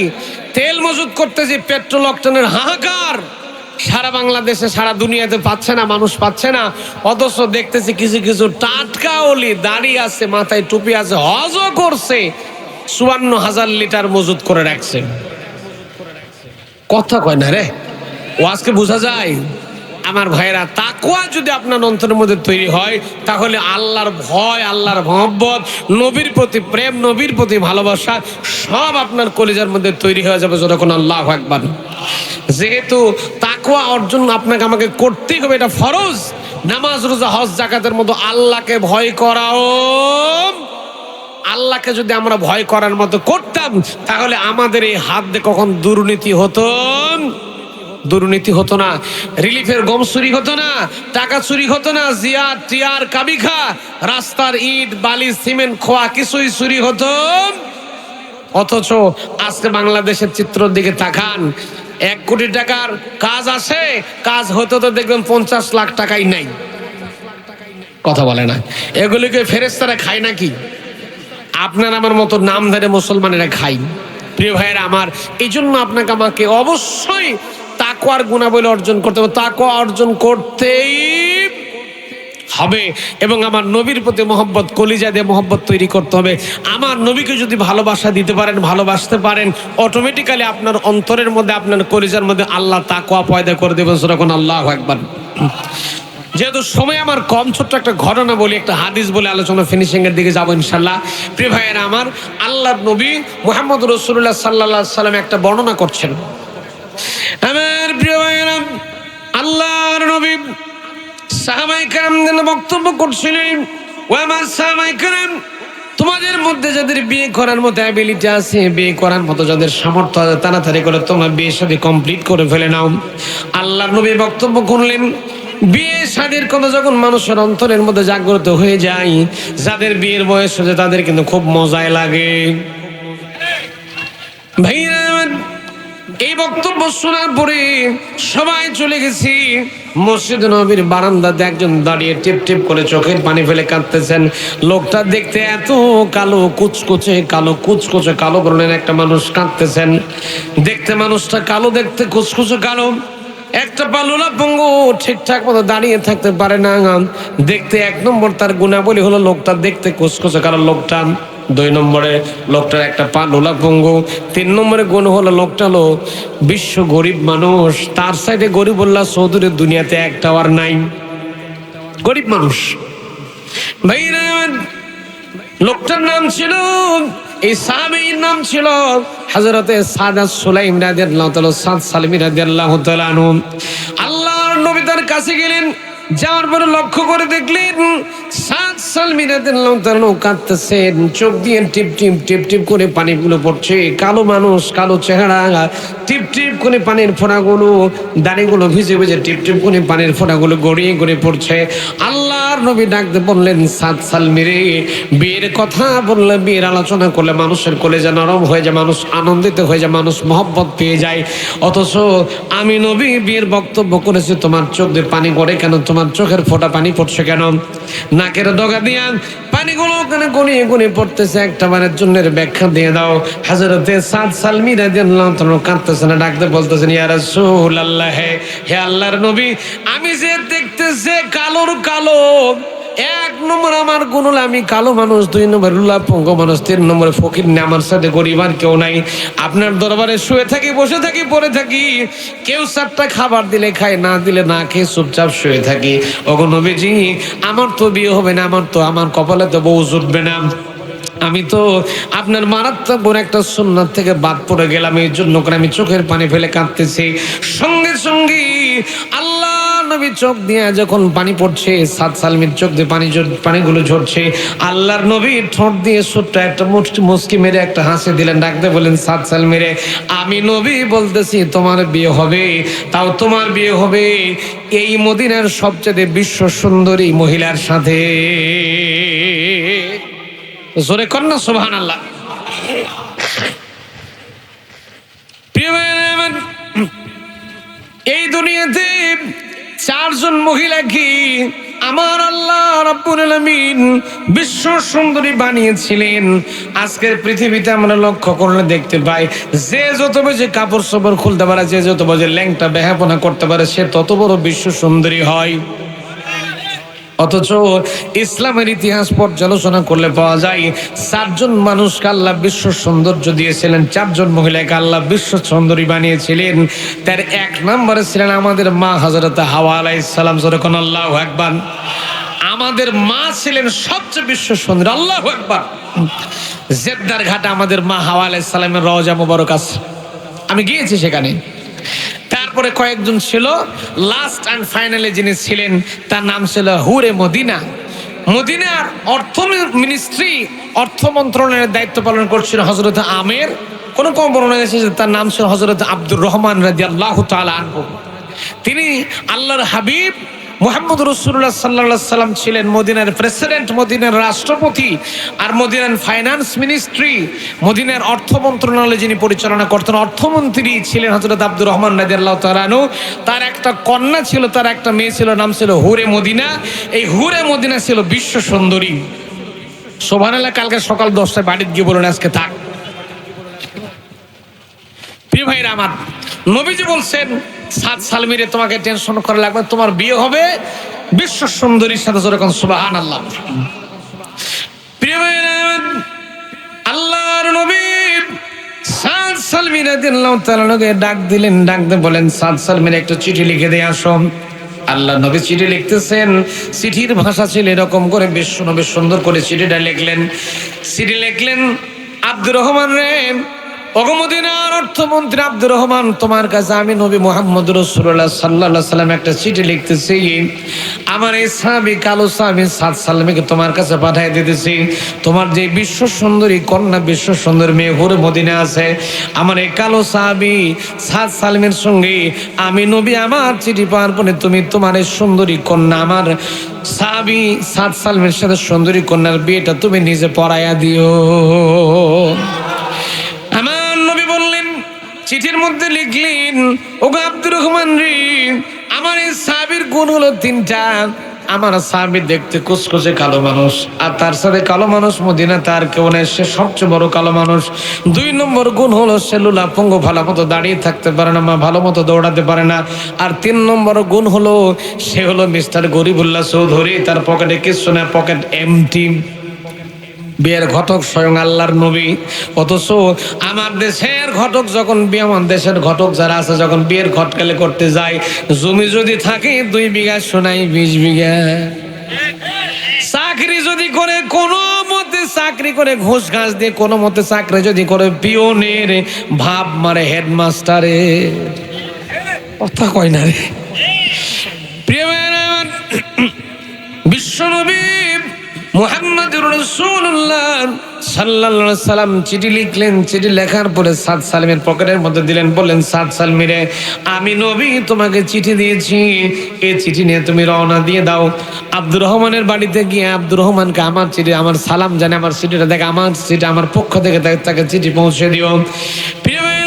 Speaker 2: তেল মজুত করতে যে পেট্রোল অক্টেনের হাহাকার সারা বাংলাদেশে সারা দুনিয়াতে পাচ্ছে না, মানুষ পাচ্ছে না। অথচ দেখতেছি কিছু কিছু টাটকা ওলি দাঁড়িয়ে আছে, মাথায় টুপি আছে, হজও করছে, ৫৪,০০০ লিটার মজুত করে রাখছে। কথা কয় না রে, ও আজকে বোঝা যায়। আমার ভাইরা, তাকওয়া যদি আপনার অন্তরের মধ্যে তৈরি হয়, তাহলে আল্লাহর ভয়, আল্লাহর মহব্বত, নবীর প্রতি প্রেম, নবীর প্রতি ভালোবাসা সব আপনার কলিজার মধ্যে তৈরি হয়ে যাবে যখন আল্লাহু আকবার। যেহেতু তাকওয়া অর্জন আপনাকে আমাকে করতেই হবে, এটা ফরজ। নামাজ, রোজা, হজ, যাকাতের মতো আল্লাহকে ভয় করাও, আল্লাহকে যদি আমরা ভয় করার মতো করতাম, তাহলে আমাদের এই হাত দিয়ে কখন দুর্নীতি হতো, দুর্নীতি হতো না, রিলিফের গম চুরি হতো না, টাকা চুরি হতো না, জিয়ার টিয়ার কাবিখা, রাস্তার ইট বালি সিমেন্ট খোয়া কিছুই চুরি হতো। অথচ আজকে বাংলাদেশের চিত্রের দিকে তাকান, ১ কোটি টাকার কাজ আসে, কাজ হতো তো দেখবেন ৫০ লাখ টাকাই নাই। কথা বলে না। এগুলিকে ফেরেশতারা খায় নাকি? আপনার আমার মতো নামধারী মুসলমানেরা খাই। প্রিয় ভাইয়েরা আমার, এই জন্য আপনাকে আমাকে অবশ্যই তাকওয়ার গুণাবলী অর্জন করতে হবে, তাকওয়া অর্জন করতেই হবে। এবং আমার নবীর প্রতি মহব্বত, কলিজা দিয়ে মহব্বত তৈরি করতে হবে। আমার নবীকে যদি ভালোবাসা দিতে পারেন, ভালোবাসতে পারেন, অটোমেটিক্যালি আপনার অন্তরের মধ্যে, আপনার কলিজার মধ্যে আল্লাহ তাকওয়া পয়দা করে দেবেন। যখন আল্লাহু আকবার। যেহেতু সময় আমার কম, ছোট্ট একটা ঘটনা বলি, একটা হাদিস বলে আলোচনা ফিনিশিং এর দিকে যাবো ইনশাল্লাহ। প্রিয় ভাইয়েরা আমার, আল্লাহর নবী মুহাম্মদ রাসূলুল্লাহ সাল্লাল্লাহু আলাইহি সাল্লাম একটা বর্ণনা করছেন। আমার প্রিয় ভাইয়েরা, আল্লাহর নবী সাহাবায়ে কেরামদের বক্তব্য করছিলেন, ও আমার সাহাবায়ে কেরাম, তোমাদের মধ্যে যাদের বিয়ে করার মতো অ্যাবিলিটি আছে, বিয়ে করার মতো যাদের সামর্থ্য আছে, তাড়াতাড়ি করে তোমরা বিয়ে শাদী কমপ্লিট করে ফেলে নাও। আল্লাহর নবী বক্তব্য করলেন, বিয়ে শাদীর কথা যখন মানুষের অন্তরের মধ্যে জাগ্রত হয়ে যায়, যাদের বিয়ের বয়স হয়েছে তাদের কিন্তু খুব মজায় লাগে। ভাইরা, এই বক্তব্য শোনার পরে সবাই চলে গেছি। মসজিদ নবীর বারান্দাতে একজন দাঁড়িয়ে টিপ টিপ করে চোখের পানি ফেলে কাঁদতেছেন। লোকটা দেখতে এত কালো কুচকুচে, কালো কুচকুচে কালো বর্ণের একটা মানুষ কাঁদতেছেন। দেখতে মানুষটা কালো, দেখতে কুচকুচে কালো, একটা পালুলা পঙ্গু, ঠিকঠাক মতো দাঁড়িয়ে থাকতে পারে না। দেখতে ১ নম্বর তার গুণাবলী হলো লোকটা দেখতে কুচকুচে কালো লোকটা। ২ নম্বরে লোকটার একটা পা লোলা পঙ্গু। ৩ নম্বরে গুণ হলো লোকটা হলো বিশ্ব গরিব মানুষ। তার সাইডে গরিবুল্লাহ চৌধুরীর দুনিয়াতে একটাও আর নাই, গরিব মানুষ। ভাইরা, লোকটার নাম ছিল, এই সাহাবীর নাম ছিল হযরতে সাদাত সুলাইম রাদিয়াল্লাহু তাআলা, সাদ সালমি রাদিয়াল্লাহু তাআলা আনহু। আল্লাহর নবী তার কাছে গেলেন, যাওয়ার পরে লক্ষ্য করে দেখলেন সাদ সালমি রাদিয়াল্লাহু তাআলা কাঁদতেছেন, চোখ দিয়ে টিপ টিপ টিপ টিপ করে পানিগুলো পড়ছে। কালো মানুষ, কালো চেহারা, টিপ টিপ করে পানির ফোঁটাগুলো, দাড়িগুলো ভিজে ভিজে টিপ টিপ করে পানির ফোঁটাগুলো গড়িয়ে গড়িয়ে পড়ছে। আল্লাহর নবী ডাকতে বললেন, সাদ সালমি রে, বিয়ের কথা বললে, বিয়ের আলোচনা করলে মানুষের কলেজা নরম হয়ে যায়, মানুষ আনন্দিত হয়ে যায়, মানুষ মহব্বত পেয়ে যায়। অথচ আমি নবী বিয়ের বক্তব্য করেছি, তোমার চোখ দিয়ে পানি গড়ে কেন? তোমার চোখের ফোঁটা পানি পড়ছে কেন? নাকের ডগা দিয়া পানিগুলো ওখানে গড়িয়ে গড়িয়ে পড়তেছে, একটা বারের জন্য ব্যাখ্যা দিয়ে দাও। হযরতে সাদ সালমি রাদিয়াল্লাহু তাআলা কাঁদতেছেন, ডাকতে বলতেছেন, ইয়া রাসূলুল্লাহ, হে আল্লাহর নবী, আমি যে দেখতেছে কালোর কালো, এক নম্বর আমার গুণ হলো আমি কালো মানুষ, 2 নম্বর লুলাপঙ্গ মানুষ, 3 নম্বরে ফকির নেই, আমার সাথে গরিব আর কেউ নাই। আপনার দরবারে শুয়ে থাকি, বসে থাকি, পড়ে থাকি, কেউ 4টা খাবার দিলে খাই, না দিলে না খেয়ে চুপচাপ শুয়ে থাকি। ওগো নবীজি, আমার তো বিয়ে হবে না, আমার কপালে তো বউ জুটবে না, আমি তো আপনার মারাত্মক বড় একটা সুন্নাত থেকে বাদ পড়ে গেলাম, এই জন্য করে আমি চোখের পানি ফেলে কাঁদতেছি। সঙ্গে সঙ্গে আল্লাহ নবী চোখ দিয়ে যখন পানি পড়ছে, 7 সালমির চোখ দিয়ে পানিগুলো ঝরছে, আল্লাহর নবী ঠোঁট দিয়ে ছোট্ট একটা মুচকি মেরে একটা হাসি দিলেন, ডাকতে বলেন 7 সালমিরে, আমি নবী বলতেছি তোমার বিয়ে হবে, তাও তোমার বিয়ে হবে এই মদিনার সবচেয়ে বিশ্ব সুন্দরী মহিলার সাথে। জোরে কন্যা সুবহানাল্লাহ। প্রিয় ভাইরা আমার, এই দুনিয়াতে 4 জন মহিলাকে আমার আল্লাহ রাব্বুল আলামিন বিশ্ব সুন্দরী বানিয়েছিলেন। আজকের পৃথিবীতে আমরা লক্ষ্য করলে দেখতে পাই, যে যত বেশি কাপড় চোপড় খুলতে পারে, যে যত বেশি ল্যাংটা বেহাপনা করতে পারে, সে তত বড় বিশ্ব সুন্দরী হয়। অথচ ইসলামের ইতিহাস পর্যালোচনা করলে পাওয়া যায় 4 জন মানুষকে আল্লাহ বিশ্ব সৌন্দর্য দিয়েছিলেন, 4 জন মহিলাকে আল্লাহ বিশ্ব সুন্দরী বানিয়েছিলেন। তার 1 নম্বরে ছিলেন আমাদের মা হযরত হাওয়া আলাইহিস সালাম। যখন আল্লাহু আকবার, আমাদের মা ছিলেন সবচেয়ে বিশ্ব সুন্দরী। আল্লাহু আকবার। জেদ্দার ঘাটে আমাদের মা হাওয়া আলাইহিস সালামের রওজা মুবারক আছে, আমি গিয়েছি সেখানে। তারপরে কয়েকজন ছিল, লাস্ট অ্যান্ড ফাইনালি যিনি ছিলেন তার নাম ছিল হুরে মদিনা। মদিনার অর্থ মন্ত্রণালয়ের দায়িত্ব পালন করছিল হযরত আমের। কোন বর্ণনা এসেছে তার নাম ছিল হযরত আব্দুর রহমান রাদিয়াল্লাহু তাআলা আনহু। তিনি আল্লাহর হাবিব মুহাম্মদ রাসূলুল্লাহ সাল্লাল্লাহু আলাইহি সাল্লাম ছিলেন মদিনার প্রেসিডেন্ট, মদিনার রাষ্ট্রপতি, আর মদিনার ফাইন্যান্স মিনিস্ট্রি, মদিনার অর্থ মন্ত্রণালয় যিনি পরিচালনা করতেন, অর্থমন্ত্রী ছিলেন হযরত আব্দুর রহমান রাদিয়াল্লাহু তাআলা আনহু। তার একটা কন্যা ছিল, তার একটা মেয়ে ছিল, নাম ছিল হুরে মদিনা। এই হুরে মদিনা ছিল বিশ্ব সুন্দরী। সুবহানাল্লাহ। কালকে সকাল 10টায় বাড়িতে গিয়ে বলুন আজকে থাক। প্রিয় ভাইরা আমার, নবীজি বলছেন 7 সালমিরে তোমাকে টেনশন করা লাগবে, তোমার বিয়ে হবে বিশ্ব সুন্দরীর সাথে। যেরকম সুবহানাল্লাহ। প্রিয় ভাইরা আমার, আল্লাহর নবী 7 সালমি রাদিয়াল্লাহু তাআলাকে ডাক দিলেন, ডাকতে বলেন 7 সালমিরে একটা চিঠি লিখে দিয়ে আসো। আল্লাহ নবী চিঠি লিখতেছেন, চিঠির ভাষা ছিল এরকম করে, বেশ সুন্দর করে চিঠিটা লিখলেন। চিঠি লিখলেন, আব্দুর রহমান রে, মদিনার অর্থমন্ত্রী আব্দুর রহমান, তোমার কাছে আমি নবী মুহাম্মদ রাসূলুল্লাহ সাল্লাল্লাহু আলাইহি সাল্লাম একটা চিঠি লিখতেছি। আমার এই সাহাবী, কালো সাহাবী 7 সালমিকে তোমার কাছে পাঠিয়ে দিতেছি। তোমার যে বিশ্ব সুন্দরী কন্যা, বিশ্ব সুন্দরী মেয়ে হুরে মদিনা আছে, আমার এই কালো সাহাবী 7 সালমের সঙ্গে আমি নবী আমার চিঠি পাওয়ার পরে তুমি তোমার এই সুন্দরী কন্যা, আমার সাহাবী 7 সালমের সাথে সুন্দরী কন্যার বিয়েটা তুমি নিজে পড়াইয়া দিও। চিঠির মধ্যে লিখলেন, ওগো আব্দুর রহমান রে, আমার এই সাহাবীর গুণ হলো 3টা। আমার সাহাবী দেখতে কুচকুচে কালো মানুষ, আর তার সাথে কালো মানুষ মদিনা তার কেউ নেই, সে সবচেয়ে বড় কালো মানুষ। 2 নম্বর গুণ হলো সে লুলাপঙ্গ, ভালো মতো দাঁড়িয়ে থাকতে পারে না, ভালো মতো দৌড়াতে পারে না। আর 3 নম্বর গুণ হলো সে হলো মিস্টার গরিবুল্লাহ চৌধুরী, তার পকেটে কিছু না, পকেট এমটি। বিয়ের ঘটক স্বয়ং আল্লাহর নবী। অথচ আমার দেশের ঘটক যখন আমার দেশের ঘটক যারা আছে, যখন বিয়ের ঘটকালে করতে যায়, জমি যদি থাকে 2 বিঘা, সোনাই 20 বিঘা। চাকরি যদি করে কোনো মতে, চাকরি করে ঘুষ ঘাস দিয়ে কোনো মতে চাকরি যদি করে, পিওনের ভাব মারে হেডমাস্টারে। কথা কয় না রে। প্রিয় বিশ্বনবী মুহাম্মদুর রাসূলুল্লাহ সাল্লাল্লাহু আলাইহি সাল্লাম চিঠি লিখলেন। চিঠি লেখার পরে 7 সালমের পকেটের মধ্যে দিলেন, বললেন 7 সালমিরে, আমি নবী তোমাকে চিঠি দিয়েছি, এই চিঠি নিয়ে তুমি রওনা দিয়ে দাও। আব্দুর রহমানের বাড়িতে গিয়ে আব্দুর রহমানকে আমার চিঠি, আমার সালাম জানে, আমার চিঠিটা দেখে, আমার চিঠি আমার পক্ষ থেকে তাকে চিঠি পৌঁছে দিও। প্রিয় ভাই,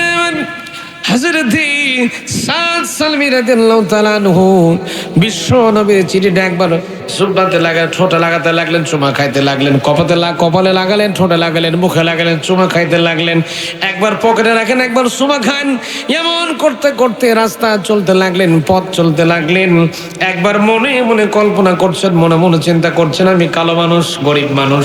Speaker 2: হযরত 7 সালমী রাদিয়াল্লাহু তাআলা আনহু বিশ্ব নবীর চিঠিটা একবার সুবহাতে লাগা ঠোঁটে লাগাতে লাগলেন, চুমা খাইতে লাগলেন, কপালে লাগালেন, ঠোঁটে লাগালেন, মুখে লাগালেন, চুমা খাইতে লাগলেন, একবার পকেটে রাখেন, একবার চুমা খান, এমন করতে করতে রাস্তা চলতে লাগলেন, পথ চলতে লাগলেন। একবার মনে মনে কল্পনা করছেন, মনে মনে চিন্তা করছেন, আমি কালো মানুষ, গরিব মানুষ,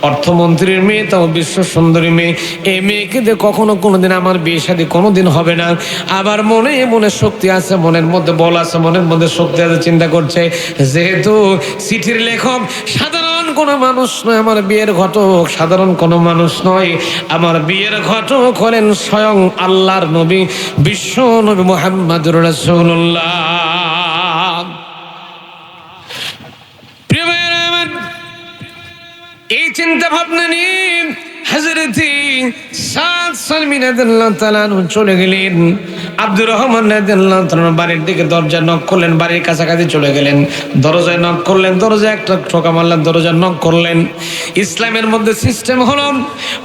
Speaker 2: অর্থমন্ত্রীর মেয়ে, তাও বিশ্ব সুন্দরী মেয়ে, এই মেয়েকে দিয়ে কখনো কোনোদিন আমার বিয়ে শাদী কোনোদিন হবে না। আবার মনে মনে শক্তি আছে, মনের মধ্যে বল আছে, মনের মধ্যে শক্তি আছে, চিন্তা করছে যেহেতু চিঠির লেখক সাধারণ কোনো মানুষ নয়, আমার বিয়ের ঘটক সাধারণ কোনো মানুষ নয়, আমার বিয়ের ঘটক হলেন স্বয়ং আল্লাহর নবী বিশ্ব নবী মুহাম্মদুর রাসূলুল্লাহ। প্রিয় ভাইয়েরা আমার, এই চিন্তা ভাবনা নিয়ে হযরতে সাদ সালমী রাদিয়াল্লাহু তাআলা আনহু চলে গেলেন। আব্দুর রহমান রাদিয়াল্লাহু তাআলা বাড়ির দিকে দরজা নক করলেন, বাড়ির কাছাকাছি চলে গেলেন, দরজায় নক করলেন, দরজায় একটা ঠোকা মারলেন, দরজা নক করলেন। ইসলামের মধ্যে সিস্টেম হলো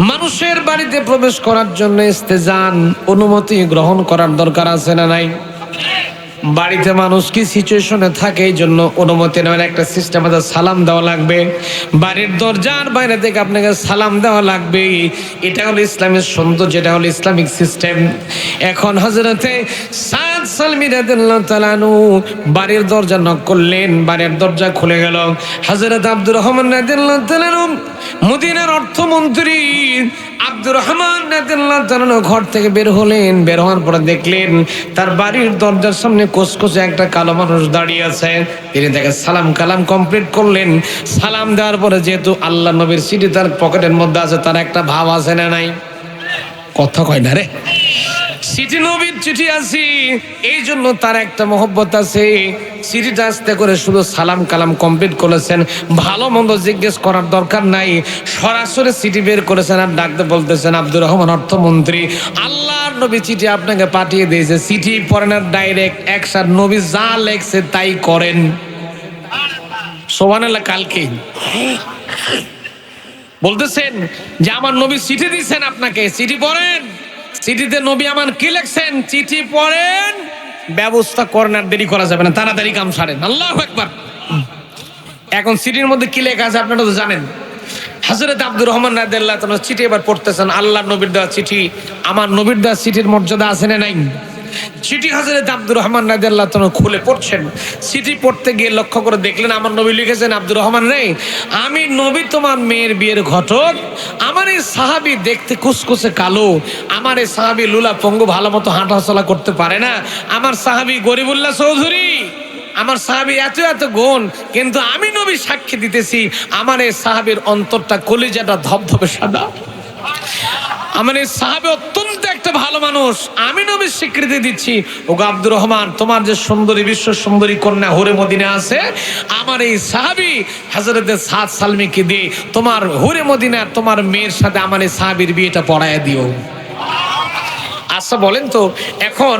Speaker 2: মানুষের বাড়িতে প্রবেশ করার জন্য ইস্তেজান, অনুমতি গ্রহণ করার দরকার আছে না নাই? বাড়িতে মানুষ কি সিচুয়েশনে থাকে, এই জন্য অনুমতি নেওয়ার একটা সিস্টেম আছে, সালাম দেওয়া লাগবে, বাড়ির দরজার বাইরে থেকে আপনাকে সালাম দেওয়া লাগবে। এটা হলো ইসলামের সৌন্দর্য, যেটা হলো ইসলামিক সিস্টেম। এখন হযরতে সাদ সালমী রাদিয়াল্লাহু তাআলা আনহু বাড়ির দরজা নক করলেন, বাড়ির দরজা খুলে গেল। হযরত আব্দুর রহমান রাদিয়াল্লাহু তাআলা আনহু মদিনার অর্থমন্ত্রী আব্দুর রহমান রাদিয়াল্লাহু তাআলা আনহু ঘর থেকে বের হলেন। বের হওয়ার পরে দেখলেন তার বাড়ির দরজার সামনে কোসকোসে একটা কালো মানুষ দাঁড়িয়ে আছে। তিনি তাকে সালাম কালাম কমপ্লিট করলেন। সালাম দেওয়ার পরে যেহেতু আল্লাহ নবীর চিঠি তার পকেটের মধ্যে আছে, তার একটা ভাব আছে না নাই? কথা কয় না রে, চিঠি নবীর চিঠি আছে, এই জন্য তার একটা মহব্বত আছে। চিঠিটা আস্তে করে শুধু সালাম কালাম কমপ্লিট করেছেন, ভালো মন্দ জিজ্ঞেস করার দরকার নাই, সরাসরি চিঠি বের করেছেন আর ডাকতে বলতেছেন, আব্দুর রহমান অর্থমন্ত্রী, আল্লাহর নবী চিঠি আপনাকে পাঠিয়ে দিয়েছে, চিঠি পড়েন আর ডাইরেক্ট একসাথ নবী যা লেখছে তাই করেন। সুবহানাল্লাহ। কালকে বলতেছেন যে আমার নবী চিঠি দিয়েছেন আপনাকে, চিঠি পড়েন, চিঠিতে নবী আমার কি লেখছেন, চিঠি পড়েন, ব্যবস্থা করেন, আর দেরি করা যাবে না, তাড়াতাড়ি কাম সারেন। আল্লাহু আকবার। এখন চিঠির মধ্যে কি লেখা আছে আপনারা তো জানেন। হযরত আব্দুর রহমান রাদিয়াল্লাহু তাআলা চিঠি এবার পড়তেছেন, আল্লাহর নবীর দেওয়া চিঠি, আমার নবীর দেওয়া চিঠির মর্যাদা আছে না নাই? চিঠি হযরত আব্দুর রহমান রাদিয়াল্লাহু তাআলা খুলে পড়ছেন। চিঠি পড়তে গিয়ে লক্ষ্য করে দেখলেন আমার নবী লিখেছেন, আব্দুর রহমান রে, আমি নবী তোমার মেয়ের বিয়ের ঘটক, আমার এই সাহাবী দেখতে কুচকুচে কালো, আমার এই সাহাবী লুলা পঙ্গু, ভালো মতো হাঁটা চলা করতে পারে না, আমার সাহাবী গরিবুল্লাহ চৌধুরী, আমার সাহাবী এত এত গুণ, কিন্তু আমি নবী সাক্ষী দিতেছি আমার এই সাহাবীর অন্তরটা কলিজাটা ধবধবে সাদা, আমার এই সাহাবী অত্যন্ত একটা ভালো মানুষ, আমি নবীর স্বীকৃতি দিচ্ছি। ওগো আব্দুর রহমান, তোমার যে সুন্দরী বিশ্ব সুন্দরী কন্যা হুরে মদিনা আছে, আমার এই সাহাবী হযরতে সাদ সালমীকে দিয়ে তোমার হুরে মদিনার তোমার মেয়ের সাথে আমার এই সাহাবীর বিয়েটা পড়ায় দিও। আচ্ছা বলেন তো, এখন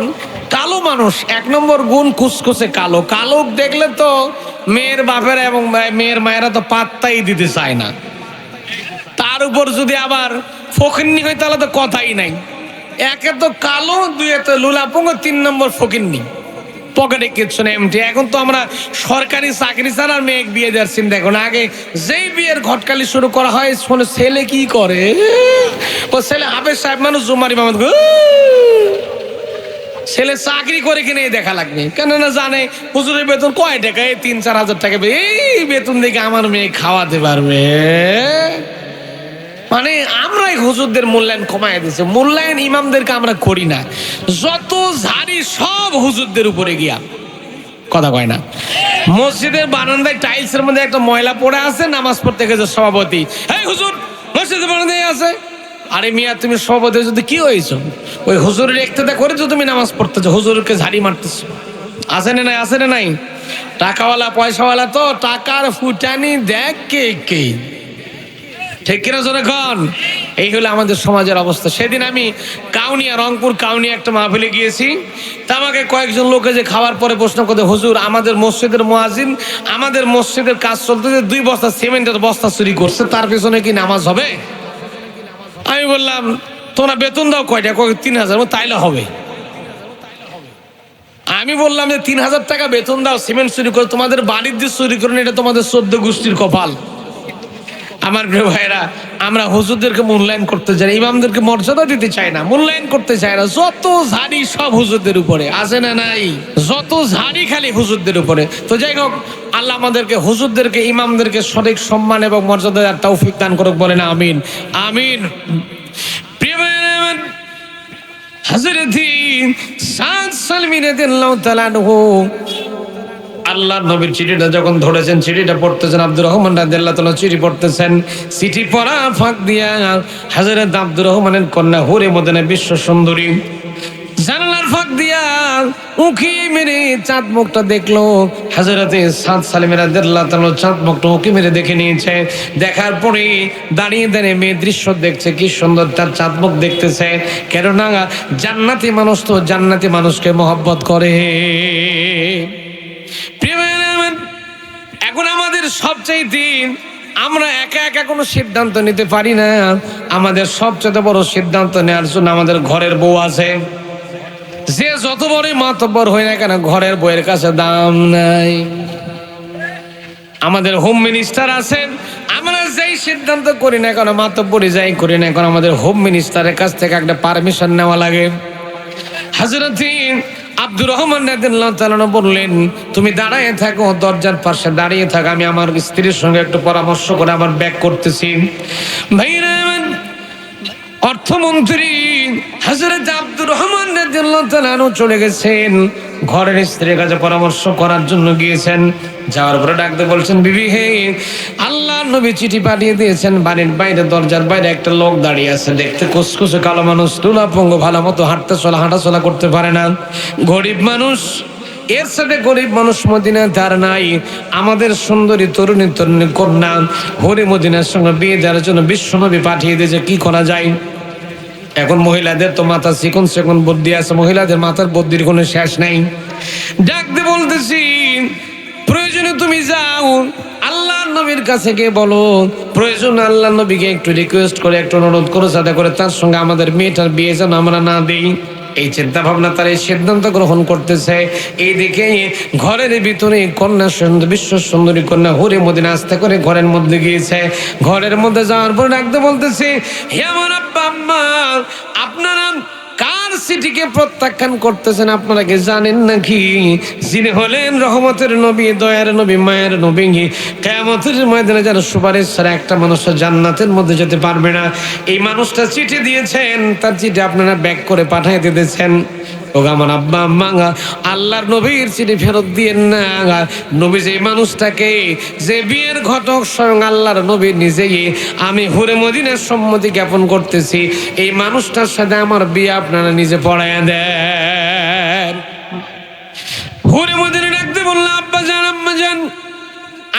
Speaker 2: কালো মানুষ এক নম্বর গুণ কুচকুচে কালো, কালো দেখলে তো মেয়ের বাপেরা এবং মেয়ের মায়েরা তো পাত্তাই দিতে চায় না, তার উপর যদি আবার ফকিন্নি হয় তাহলে তো কথাই নাই। একে তো কালো, দুই তো লুলাপঙ্গ, তিন নম্বর ফকিন্নি, পকেটে কিচ্ছু নেই, এমটি। এখন তো আমরা সরকারি চাকরি ছাড়া মেয়ে বিয়ে দেওয়ার চিন্তা এখন, আগে যেই বিয়ের ঘটকালি শুরু করা হয় শোনে ছেলে কি করে, ও ছেলে হাফেজ সাহেব মানুষ, জুমারি মাহমুদ, ছেলে চাকরি করে কিনে দেখা লাগবে, কেননা জানে হুজুরের বেতন কয় টাকা, এই ৩-৪ হাজার টাকা, এই বেতন দেখে আমার মেয়ে খাওয়াতে পারবে। মানে আমরাই হুজুরদের মূল্যায়ন কমায় দিচ্ছে, মূল্যায়ন ইমামদেরকে আমরা করি না, যত ঝাড়ি সব হুজুরদের উপরে গিয়া, কথা কয় না। মসজিদের বারান্দায় টাইলসের মধ্যে একটা ময়লা পড়ে আছে, নামাজ পড়তে গেছে সভাপতি, এই হুজুর মসজিদের বারান্দায় আছে, আরে মিয়া তুমি সভাপতি যদি কি হয়েছো, ওই হুজুরের ইক্তেদা করে তো তুমি নামাজ পড়তেছো, হুজুরকে ঝাড়ি মারতেছো, আছে না নাই, আছে না নাই? টাকাওয়ালা পয়সাওয়ালা তো টাকার ফুটানি দেখ কে কে, ঠিক কিনা জনগণ? এই হলো আমাদের সমাজের অবস্থা। সেদিন আমি কাউনিয়া, রংপুর কাউনিয়া একটা মাহফিলে গিয়েছি, তা আমাকে কয়েকজন লোকে যে খাওয়ার পরে প্রশ্ন করতে, হুজুর আমাদের মসজিদের মুয়াজ্জিন আমাদের মসজিদের কাজ চলতে 2 বস্তা সিমেন্টের বস্তা চুরি করছে, তার পেছনে কি নামাজ হবে? আমি বললাম তোমরা বেতন দাও কয়টা? 3000। তাইলে হবে।
Speaker 1: আমি বললাম যে 3000 টাকা বেতন দাও, সিমেন্ট চুরি করে তোমাদের বাড়ির দিয়ে চুরি করে, এটা তোমাদের 14 গোষ্ঠীর কপাল। আমার প্রিয় ভাইরা, আমরা হুজুরদেরকে মূল্যায়ন করতে চাই, ইমামদেরকে মর্যাদা দিতে চাই না, মূল্যায়ন করতে চাই না। যত ঝাড়ি সব হুজুরদের উপরে, আছে না নাই? যত ঝাড়ি খালি হুজুরদের উপরে। তো যাই হোক, আল্লাহ আমাদেরকে হুজুরদেরকে, ইমামদেরকে সঠিক সম্মান এবং মর্যাদা দেওয়ার তৌফিক দান করুক, বলেন আমিন আমিন। প্রিয় ভাইরা আমার, হযরত সাদ সালমী রাদিয়াল্লাহু তাআলা আনহু আল্লাহর নবীর চিঠিটা যখন ধরেছেন, চিঠিটা পড়তেছেন, আব্দুর রহমান রাদিয়াল্লাহু তাআলা চিঠি পড়তেছেন। চিঠি পড়া ফাঁক দিয়া হযরত আব্দুর রহমানের কন্যা হুরে মদিনা বিশ্ব সুন্দরী জানালার ফাঁক দিয়া উঁকি মেরে চাঁদ মুখটা দেখলো। হযরত সাদ সালেম রাদিয়াল্লাহু তাআলা চাঁদ মুখটা উঁকি মেরে দেখে নিয়েছে। দেখার পরে দাঁড়িয়ে দাঁড়িয়ে মেয়ে দৃশ্য দেখছে, কি সুন্দর তার চাঁদ মুখ দেখতেছে। কেননা জান্নাতি মানুষ তো জান্নাতি মানুষকে মহব্বত করে। এখন আমাদের সবচাইতে, আমরা একা একা কোনো সিদ্ধান্ত নিতে পারি না। আমাদের সবচেয়ে বড় সিদ্ধান্ত নেওয়ার জন্য আমাদের ঘরের বউ আছে। যে যত বড়ই মাতব্বর হয় না কেন, ঘরের বউয়ের কাছে দাম নাই। আমাদের হোম মিনিস্টার আছেন, আমরা যেই সিদ্ধান্ত করি না কেন, মাতব্বরি যাই করি না কেন, আমাদের হোম মিনিস্টারের কাছ থেকে একটা পারমিশন নেওয়া লাগে। হযরত আব্দুর রহমান রাদিয়াল্লাহু তাআলা বললেন, তুমি দাঁড়িয়ে থাকো, দরজার পাশে দাঁড়িয়ে থাকো, আমি আমার স্ত্রীর সঙ্গে একটু পরামর্শ করে আবার ব্যাক করতেছি। ভাইরা, অর্থমন্ত্রী হযরত আব্দুর রহমান রাদিয়াল্লাহু তাআলা চলে গেছেন, ঘরের স্ত্রীর কাছে পরামর্শ করার জন্য গিয়েছেন। যাওয়ার পরে ডাকতে বলছেন, বিবি হে, আল্লাহর নবী চিঠি পাঠিয়ে দিয়েছেন, বাড়ির বাইরে দরজার বাইরে একটা লোক দাঁড়িয়ে আছে, দেখতে কুচকুচে কালো মানুষ, তুলাপঙ্গ, ভালো মতো হাঁটাচলা করতে পারে না, গরিব মানুষ। এর সাথে গরিব মানুষ মদিনায় তার নাই। আমাদের সুন্দরী তরুণী কন্যা হরি মদিনার সঙ্গে বিয়ে দেওয়ার জন্য বিশ্বনবী পাঠিয়ে দিয়েছে, কি করা যায়? এখন মহিলাদের তো মাথা চিকন চিকন বুদ্ধি আছে, মহিলাদের মাথার বুদ্ধির কোনো শেষ নাই। ডাকতে বলতেছি, প্রয়োজনে তুমি যাও আল্লাহর নবীর কাছে গিয়ে বলো, প্রয়োজন আল্লাহর নবীকে একটু রিকোয়েস্ট করে, একটু অনুরোধ করো, যাতে করে তার সঙ্গে আমাদের মেয়েটার বিয়ে যেন আমরা না দিই। এই চিন্তা ভাবনা, তার এই সিদ্ধান্ত গ্রহণ করতেছে। এইদিকে ঘরের ভিতরে কন্যা সুন্দর, বিশ্ব সুন্দরী কন্যা হুরে মদিনা আস্তে করে ঘরের মধ্যে গিয়েছে। ঘরের মধ্যে যাওয়ার পর ডাকতে বলতেছে, হে আমার আব্বা আম্মা, আপনারা কার চিঠিকে প্রত্যাখ্যান করতেছেন আপনারা কি জানেন নাকি? যিনি হলেন রহমতের নবী, দয়ার নবী, মায়ের নবী, কিয়ামতের ময়দানে যারা সুপারিশ ছাড়া একটা মানুষ জান্নাতের মধ্যে যেতে পারবে না, এই মানুষটা চিঠি দিয়েছেন, তার চিঠি আপনারা ব্যাক করে পাঠিয়ে দিতেছেন। ও আমার আব্বা আম্মা, আল্লাহর নবীর চিঠি ফেরত দিয়েন না। নবী যে মানুষটাকে, যে বিয়ের ঘটক স্বয়ং আল্লাহর নবী নিজেই, আমি হুরে মদিনার সম্মতি জ্ঞাপন করতেছি, এই মানুষটার সাথে আমার বিয়ে আপনারা নিজে পড়াইয়া দেন। হুরে মদিনা ডাকতে বললাম, আব্বা জান, আম্মা জান,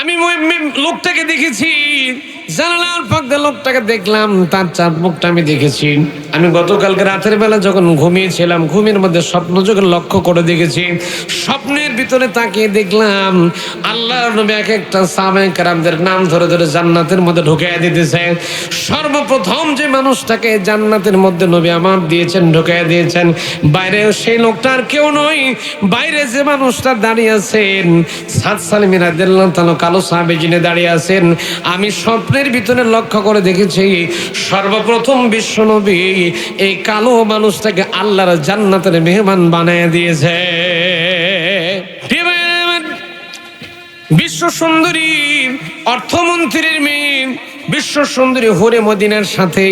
Speaker 1: আমি লোকটাকে দেখেছি, জানালার ফাঁক দিয়ে লোকটাকে দেখলাম, তার চাঁদ মুখটা আমি দেখেছি। আমি গতকালকে রাতের বেলা যখন ঘুমিয়েছিলাম, ঘুমের মধ্যে স্বপ্ন যখন লক্ষ্য করে দেখেছি, স্বপ্নের ভিতরে তাকিয়ে দেখলাম আল্লাহর নবী এক একটা সাহাবায়ে কেরামদের নাম ধরে ধরে জান্নাতের মধ্যে ঢুকাইয়া দিতেছে। সর্বপ্রথম যে মানুষটাকে জান্নাতের মধ্যে নবী আমার দিয়েছেন, ঢুকাইয়া দিয়েছেন, বাইরে সেই লোকটা আর কেউ নয়, বাইরে যে মানুষটা দাঁড়িয়ে আছেন, সাদ সালেম রাদিয়াল্লাহু তাআলা কালো সাহাবী যিনি দাঁড়িয়ে আছেন, আমি স্বপ্নের ভিতরে লক্ষ্য করে দেখেছি সর্বপ্রথম বিশ্বনবী এই কালো মানুষটাকে আল্লাহর জান্নাতের মেহমান বানায় দিয়েছে। বিশ্ব সুন্দরী অর্থমন্ত্রীর মেয়ে, বিশ্ব সুন্দরী হুরে মদিনার সাথে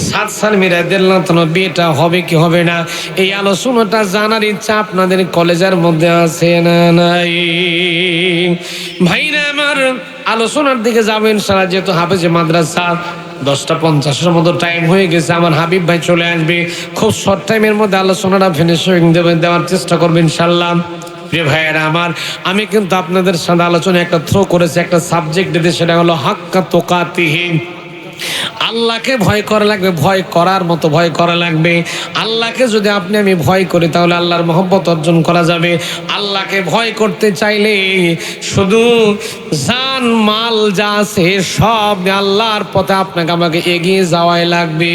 Speaker 1: সাদ সালমী রাদিয়াল্লাহু তাআলা বিয়েটা হবে কি হবে না, এই আলোচনাটা জানার ইচ্ছা আপনাদের কলেজের মধ্যে আছে না নাই? ভাইরা আমার, আলোচনার দিকে যাবেন সারা, যেহেতু হাফেজে মাদ্রাসা 10:50 মতো টাইম হয়ে গেছে, আমার হাবিব ভাই চলে আসবে, খুব শর্ট টাইমের মধ্যে আলোচনাটা ফিনিশিং দেওয়ার চেষ্টা করবেন ইনশাআল্লাহ। প্রিয় ভাইয়েরা আমার, আমি কিন্তু আপনাদের সাথে আলোচনা একটা থ্রো করেছি, একটা সাবজেক্ট দিতে, সেটা হলো হাক্কা তুকাতিহি। আল্লাহকে ভয় করা লাগবে, ভয় করার মতো ভয় করা লাগবে। আল্লাহকে যদি আপনি আমি ভয় করি, তাহলে আল্লাহর মহব্বত অর্জন করা যাবে। আল্লাহকে ভয় করতে চাইলে শুধু জান মাল যা আছে সব আল্লাহর পথে আপনাকে আমাকে এগিয়ে যাওয়াই লাগবে।